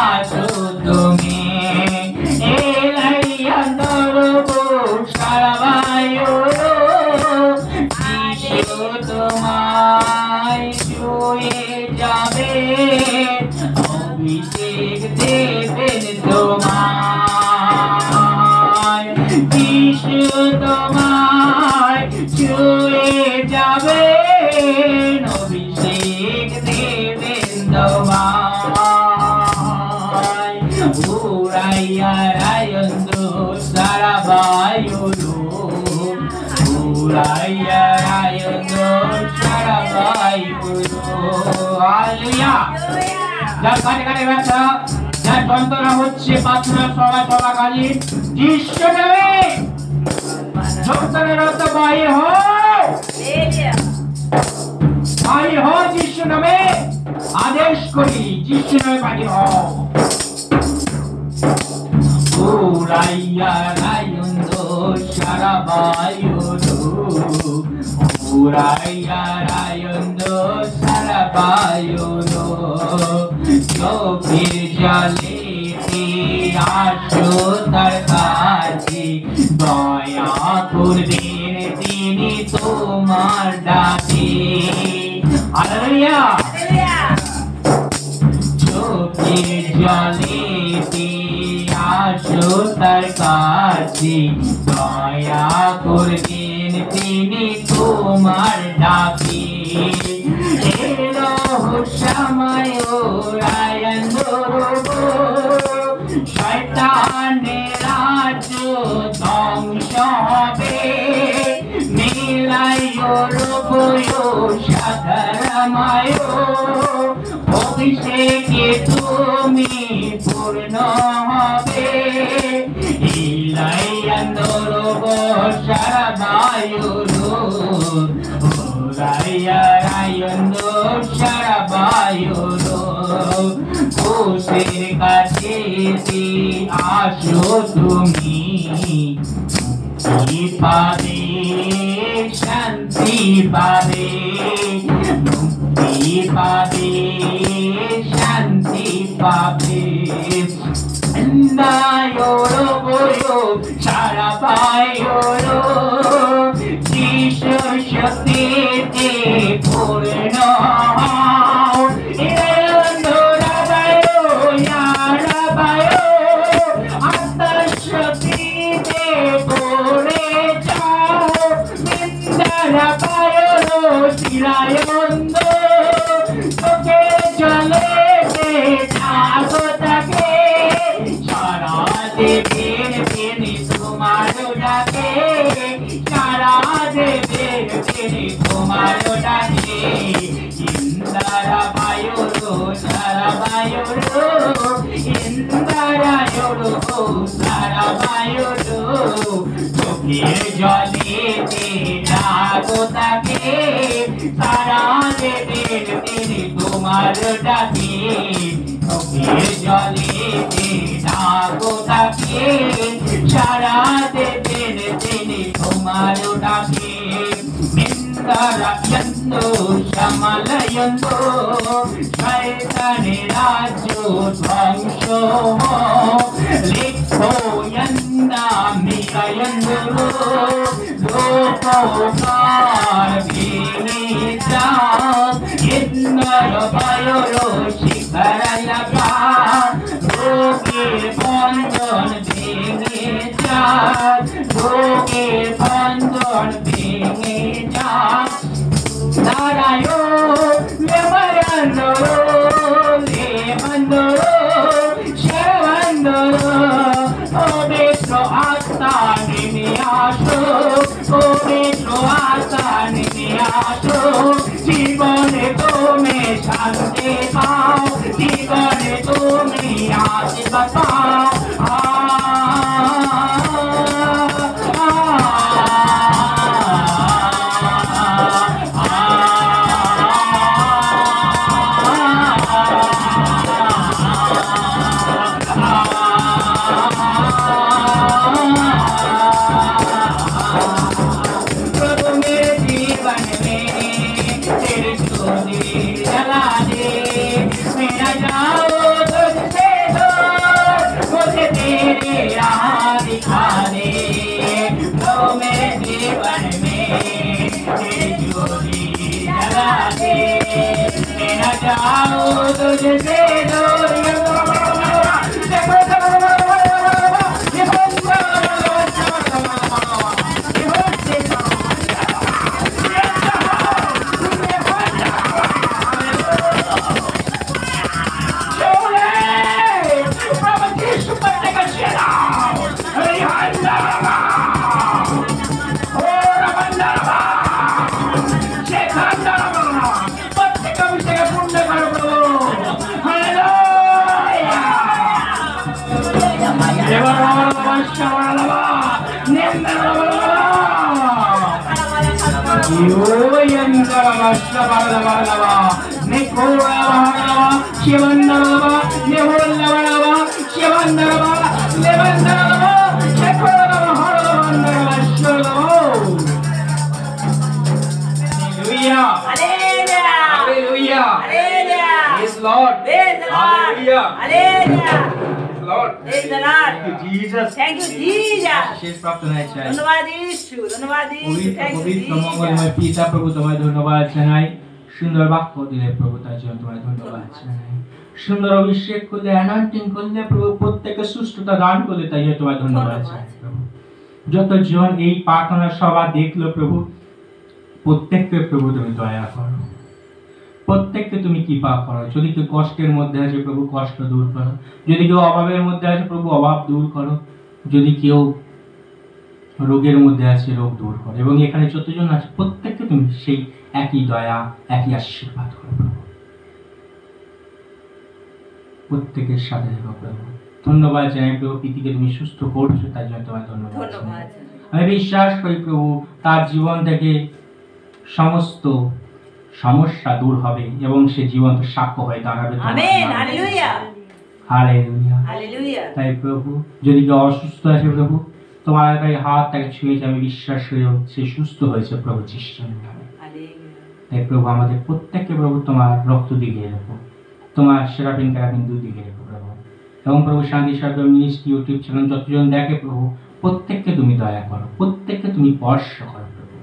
আসো তুমি এলাইয়া দরব সারা বায়ু যিশু তোমায় ছুঁয়ে যাবে অভিষেক দেবেন তোমায় যিশু তোমায় ছুঁয়ে যাবে অভিষেক দেবেন তোমায় উড়াইয়া রায়ন্দ সারা বায়ুরু উড়াইয়া রায়ন্দ সারা বায়ুরু হালেলুয়া যার কানে কানে ব্যথা যার যন্ত্রণা হচ্ছে প্রার্থনা সভা চলাকালীন যিশু নামে যন্ত্রণার অর্থ বাহির হও বাহির হও যিশু নামে আদেশ করি যিশু নামে বাহির হও উড়াইয়া রায়ন্দ সারা বায়ুরু উড়াইয়া রায়ন্দ সারা বায়ুরু চোখের জলেতে আসো তার কাছে দয়া করবেন তিনি তোমার ডাকে হালেলুয়া চোখের জলেতে আসো তার কাছে দয়া করবেন তিনি তোমার ডাকে সময় রায়ন্দ শয়তানের রাজ্য ধ্বংস হবে মিলাইয়োর বয় সাধারণময় অভিষেকে তুমি পূর্ণ হবে ইলাইয়ান্দর সারা বায়ুরু উড়াইয়া রায়ন্দ সারা বায়ুরু কোষের কাছে আসো তুমি পাবে শান্তি পাবে মুক্তি পাবে শান্তি পাবে নায়োরো বয়ো সারা বায়ুরু যিশু শক্তিতে পূর্ণ হও এন্দরা বায়ো ইয়ারা বায়ো আত্মার শক্তিতে পড়ে যাও নিন্দারা বায়ো শিলায়ন্দ তোকে চলে যাবো তাকে সারা দেবের তিনি তোমার ডাকে সারা দেবের তিনি তোমার ডাকে ইন্দারা বায়ুরু সারা বায়ুরু ইন্দারা ইয়োরু সারা বায়ুরু চোখের জলেতে ডাকো তাকে সারা দেবের তিনি তোমার ডাকে চোখের জলেতে ডাকো তাকে সারা দেবের তিনি তোমার ডাকে নিন্দারায়ন্দ সমালয়ন্দ শয়তানের রাজ্য ধ্বংস লিখোয়ন্দা মিরায়ন্দ লোককার ভেঙে ইন্দ্র বায়ুরু শিখরায়কা রোগের বন্ধন ভেঙে যায় রোগের বন্ধন ভেঙে যায় দাঁড়ায়ো লেবায়ন্দ শেরবন্দ পবিত্র আত্মা নেমে আসো পবিত্র আত্মা নেমে আসো জীবনে তুমি শান্তি পাও জীবনে তুমি আশীর্বাদ পাও मेरा मेरे जीवन में तेरी ज्योति जला दे, मैं न जाऊं तुझसे दूर। ধন্যবাদ পিতা প্রভু তোমায় ধন্যবাদ জানাই, সুন্দর বাক্য দিলে প্রভু তার জন্য তোমায় ধন্যবাদ জানাই, সুন্দর অভিষেক করলে, অ্যানয়েন্টিং করলে প্রভু, প্রত্যেককে সুস্থতা দান করলে তাই জন্য তোমায় ধন্যবাদ জানাই প্রভু। যতজন এই প্রার্থনা সভা দেখলো প্রভু, প্রত্যেককে প্রভু তুমি দয়া করো, প্রত্যেককে তুমি কৃপা করো। যদি কেউ কষ্টের মধ্যে আছে প্রভু, কষ্ট দূর করো। যদি কেউ অভাবের মধ্যে আছে প্রভু, অভাব দূর করো। যদি কেউ রোগের মধ্যে আছে, রোগ দূর করো। এবং এখানে যতজন আছে প্রত্যেককে তুমি সেই একই দয়া, একই আশীর্বাদ করো প্রভু, প্রত্যেকের সাথে দেখো প্রভু। ধন্যবাদ জানাই প্রভু, প্রীতিকে তুমি সুস্থ করছো, তার জন্য তোমার ধন্যবাদ জানাই। আমি বিশ্বাস করি প্রভু তার জীবন থেকে সমস্ত সমস্যা দূর হবে এবং সে জীবন্ত সাক্ষ্য হয়ে দাঁড়াবে। Amen, hallelujah, hallelujah, hallelujah. তাই প্রভু যদি কেউ অসুস্থ আছে প্রভু, তোমার তাই হাত তাকে ছুঁয়েছে, আমি বিশ্বাস করি সে সুস্থ হয়েছে প্রভু যিশুর নামে। তাই প্রভু আমাদের প্রত্যেককে প্রভু তোমার রক্ত দিকে রেখো, তোমার সেরাপিন ক্যারাপিন দুই দিকে রেখো প্রভু। এবং প্রভু শান্তি সার্কেল মিনিস্ট্রি ইউটিউব চ্যানেল যতজন দেখে প্রভু, প্রত্যেককে তুমি দয়া করো, প্রত্যেককে তুমি স্পর্শ করো প্রভু,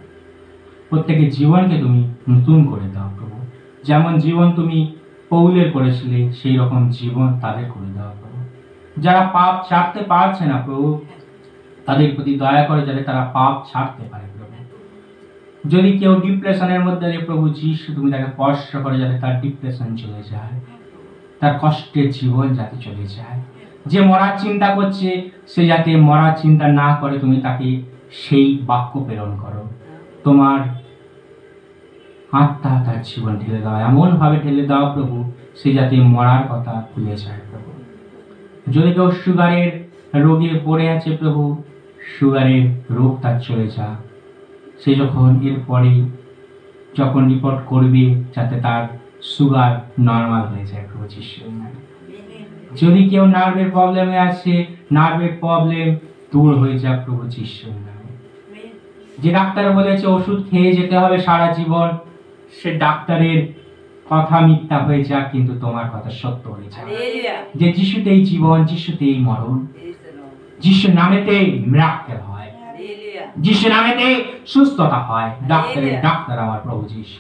প্রত্যেকের জীবনকে তুমি নতুন করে দাও প্রভু। যেমন জীবন তুমি পৌলের করেছিলে, সেই রকম জীবন তাদের করে দাও প্রভু। যারা পাপ ছাড়তে পারছে না প্রভু, তাদের প্রতি দয়া করে যাতে তারা পাপ ছাড়তে পারে প্রভু। যদি কেউ ডিপ্রেশনের মধ্যে আছে প্রভু যিশু তুমি তাকে স্পর্শ করে যাতে তার ডিপ্রেশন চলে যায়, তার কষ্টের জীবন যাতে চলে যায়। যে মরার চিন্তা করছে সে যাতে মরার চিন্তা না করে, তুমি তাকে সেই বাক্য প্রেরণ করো। তোমার আত্মা তার জীবন ঢেলে দাও, এমনভাবে ঢেলে দাও প্রভু সে যাতে মরার কথা ভুলে যায় প্রভু। যদি কেউ সুগারের রোগে পড়ে আছে প্রভু, সুগারের রোগ তার চলে যা, সে যখন এরপরে যখন রিপোর্ট করবে যাতে তার সুগার নর্মাল হয়ে যায় প্রভু যিশুর নামে। যদি কেউ নার্ভের প্রবলেমে আছে, নার্ভের প্রবলেম দূর হয়ে যাক প্রভু যিশুর নামে। যে ডাক্তার বলেছে ওষুধ খেয়ে যেতে হবে সারা জীবন, সে ডাক্তারের কথা মিথ্যা হয়ে যাক, কিন্তু তোমার কথা সত্য হয়ে যাক। যে যিশুতেই জীবন, যিশুতেই মরণ, যিশুর নামেতেই মিরাকেল হয়, যিশুর নামেতে সুস্থতা হয়। ডাক্তারের ডাক্তার আমার প্রভু যিশু।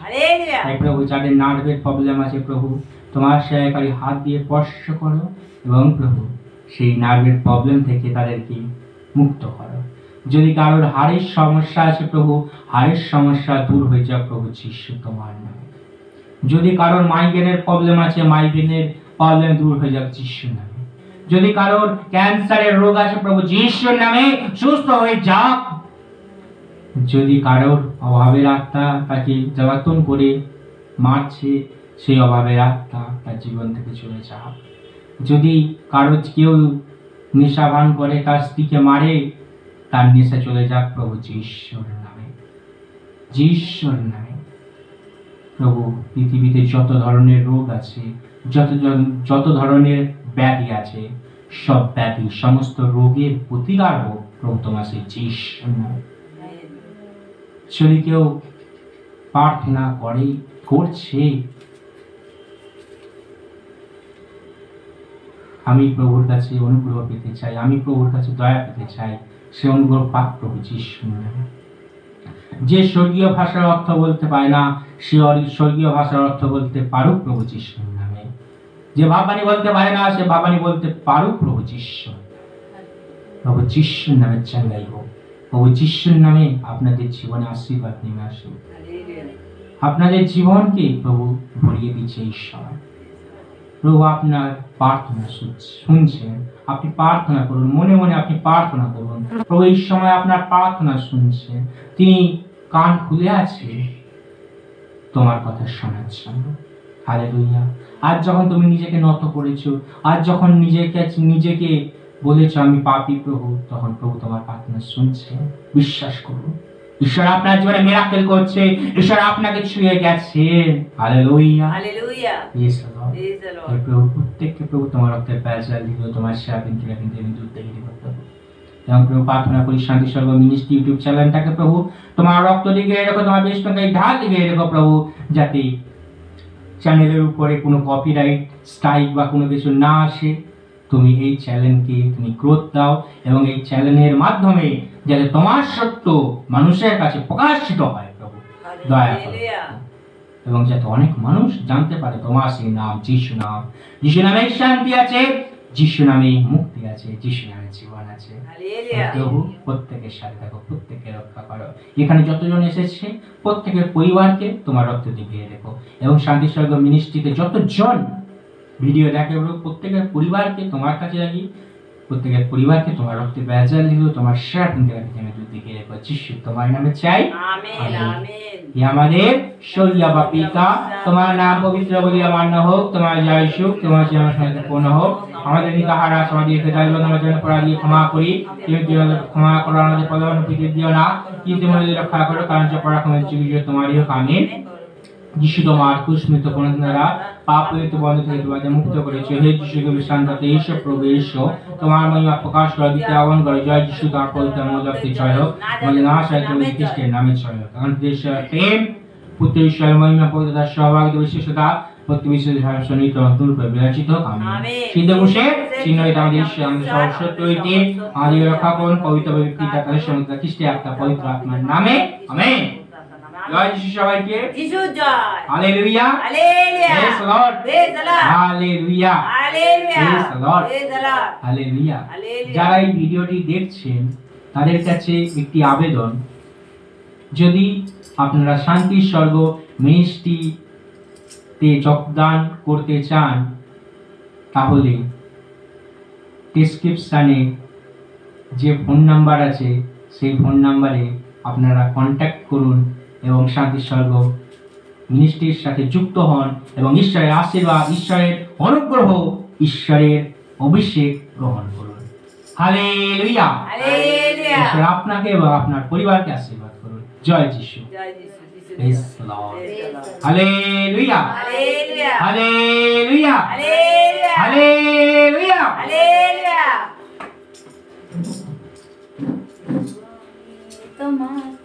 তাই প্রভু যাদের নার্ভের প্রবলেম আছে প্রভু, তোমার সহায়কারী হাত দিয়ে স্পর্শ করো এবং প্রভু সেই নার্ভের প্রবলেম থেকে তাদেরকে মুক্ত করো। যদি কারোর হাড়ের সমস্যা আছে প্রভু, হাড়ের সমস্যা দূর হয়ে যাক প্রভু যিশু তোমার নামে। যদি কারোর মাইগ্রেনের প্রবলেম আছে, মাইগ্রেনের প্রবলেম দূর হয়ে যাক যিশুর নামে। যদি কারোর ক্যান্সারের রোগ আছে প্রভু যিশুর নামে সুস্থ হয়ে যাক। যদি কারোর অভাবের আত্মা তাকে জ্বালাতন করে মারছে, সেই অভাবের আত্মা তার জীবন থেকে চলে যাক। যদি কারো কেউ নেশাভান করে তার স্ত্রীকে মারে, তার নেশা চলে যাক প্রভু যিশুর নামে, যিশুর নামে। প্রভু পৃথিবীতে যত ধরনের রোগ আছে, যত ধরনের ব্যাধি আছে, সব ব্যাধি সমস্ত রোগের প্রতিকার হোক প্রভু তোমার সেই যিশুর নামে। যদি কেউ প্রার্থনা করছে, আমি প্রভুর কাছে অনুগ্রহ পেতে চাই, আমি প্রভুর কাছে দয়া পেতে চাই, সে অনুগ্রহ পাক প্রভু যিশুর নামে। যে স্বর্গীয় ভাষার অর্থ বলতে পারে না, সে স্বর্গীয় ভাষার অর্থ বলতে পারুক প্রভু যিশুর নামে। যে ভাবানি বলতে পারে না, সে ভাবানি বলতে পারুক প্রভু যিশু। প্রভু যিশুর নামে চাঙ্গাই হোক। প্রভু যিশুর নামে আপনাদের জীবনে আশীর্বাদ নেমে আসুক। আপনাদের জীবনকে প্রভু ভরিয়ে দিচ্ছে ঈশ্বর। প্রভু আপনার প্রার্থনা শুনছেন, আপনি প্রার্থনা করুন, মনে মনে আপনি প্রার্থনা করুন। প্রভু এই সময় আপনার প্রার্থনা শুনছেন, তিনি কান খুলে আছে তোমার কথা শোনার জন্য। হালেলুয়া। আজ যখন তুমি নিজেকে নত করেছো, আজ যখন নিজেকে বলেছো আমি পাপী প্রভু, তখন প্রভু তোমার প্রার্থনা শুনছে। বিশ্বাস করুন, ঈশ্বর আপনার জীবনে মিরাকেল করছে, ঈশ্বর আপনাকে ছুঁয়ে গেছে। Hallelujah, hallelujah, praise the Lord. Praise the Lord. হে প্রভু, প্রত্যেককে প্রভু তোমার রক্তের প্যাচাল দিল, তোমার সেবা কিন্তু দুধ দেখে দিব প্রভু। এবং প্রভু প্রার্থনা করি শান্তি স্বর্গ মিনিস্ট্রি ইউটিউব চ্যানেলটাকে প্রভু তোমার রক্ত দিকে রেখো, তোমার বেশ টাকায় ঢাল দিকে রেখো প্রভু, যাতে চ্যানেলের উপরে কোনো কপিরাইট স্ট্রাইক বা কোনো কিছু না আসে। তুমি এই চ্যানেলকে তুমি গ্রোথ দাও এবং এই চ্যানেলের মাধ্যমে যাতে তোমার সত্য মানুষের কাছে প্রকাশিত হয় প্রভু, দয়া করো। এবং যাতে অনেক মানুষ জানতে পারে তোমার সেই নাম যিশু নাম। যিশু নামে শান্তি আছে, যিশু নামে মুক্তি আছে, যিশু নামে জীবন আছে। প্রভু প্রত্যেকের সাথে থাকো, প্রত্যেককে রক্ষা করো। এখানে যতজন এসেছে প্রত্যেকের পরিবারকে তোমার রক্ত দিয়ে রেখো এবং শান্তি স্বর্গ মিনিস্ট্রিতে যতজন ভিডিও দেখে প্রত্যেকের পরিবারকে তোমার কাছে রাখি, প্রত্যেকের পরিবারকে তোমার রক্তে বেজাল দিল, তোমার সেরা কিন্তু আমি দুধ দিকে রেখো। যিশু তোমার নামে চাই, আমেন, আমেন। হে আমাদের স্বর্গীয় পিতা, তোমার নাম পবিত্র বলিয়া মান্য হোক, তোমার জয় সুখ, তোমার জীবন সঙ্গে পূর্ণ হোক। আমাদের নিতাহারা আমাদেরকে দায়িত্ব তোমার জন্য করা দিয়ে ক্ষমা করি, ক্ষমা করো আমাদের প্রধান প্রীতি দিও না, কিন্তু মনে রক্ষা করো, কারণ যে পরাক্রমের যুগ তোমারই হোক। আমিন। যিশু তোমার কুস্মিত দ্বারা পাপ হইতে বন্ধ থেকে তোমাকে মুক্ত করেছে। হে যিশুকে বিশ্রান্তে এসো প্রভু, এসো তোমার মহিমা প্রকাশ করো, দিতে আহ্বান করো। জয় যিশু, তোমার পবিত্র মূল্যকে জয় হোক, বলে না সাই তুমি খ্রিস্টের নামে জয় হোক। এখন দেশের প্রেম পুত্র ঈশ্বরের মহিমা পবিত্রতার সহভাগিতা বিশেষতা প্রতি বিশেষ শনি তোমার দূরপে বিরাজিত হোক। আমিন। সিদ্ধ বসে চিহ্ন হইতে আমাদের ঈশ্বর আমাদের সর্বসত্য হইতে আমাদের রক্ষা করুন, পবিত্র পিতা তাদের সঙ্গে খ্রিস্টে আত্মা পবিত্র আত্মার নামে আমেন। জয় যিশু, সবাইকে যিশু জয়। Hallelujah, hallelujah, praise the Lord, praise the Lord, hallelujah, hallelujah, praise the Lord, praise the Lord, hallelujah. Hallelujah. যারা এই ভিডিওটি দেখছেন তাদের কাছে একটি আবেদন, যদি আপনারা শান্তি স্বর্গ মিনিস্ট্রিতে যোগদান করতে চান তাহলে ডেসক্রিপশানে যে ফোন নাম্বার আছে সেই ফোন নাম্বারে আপনারা কন্ট্যাক্ট করুন এবং শান্তি স্বর্গ মিনিস্ট্রির সাথে যুক্ত হন এবং ঈশ্বরের আশীর্বাদ, ঈশ্বরের অনুগ্রহ, ঈশ্বরের অভিষেক গ্রহণ করুন। Hallelujah, hallelujah. ঈশ্বর আপনাকে এবং আপনার পরিবারকে আশীর্বাদ করুন। জয় যিশু, জয় যিশু, যিশু প্রেজ জয়। The Lord, praise the Lord. Hallelujah, hallelujah, hallelujah, hallelujah, hallelujah. Hallelujah. তোমার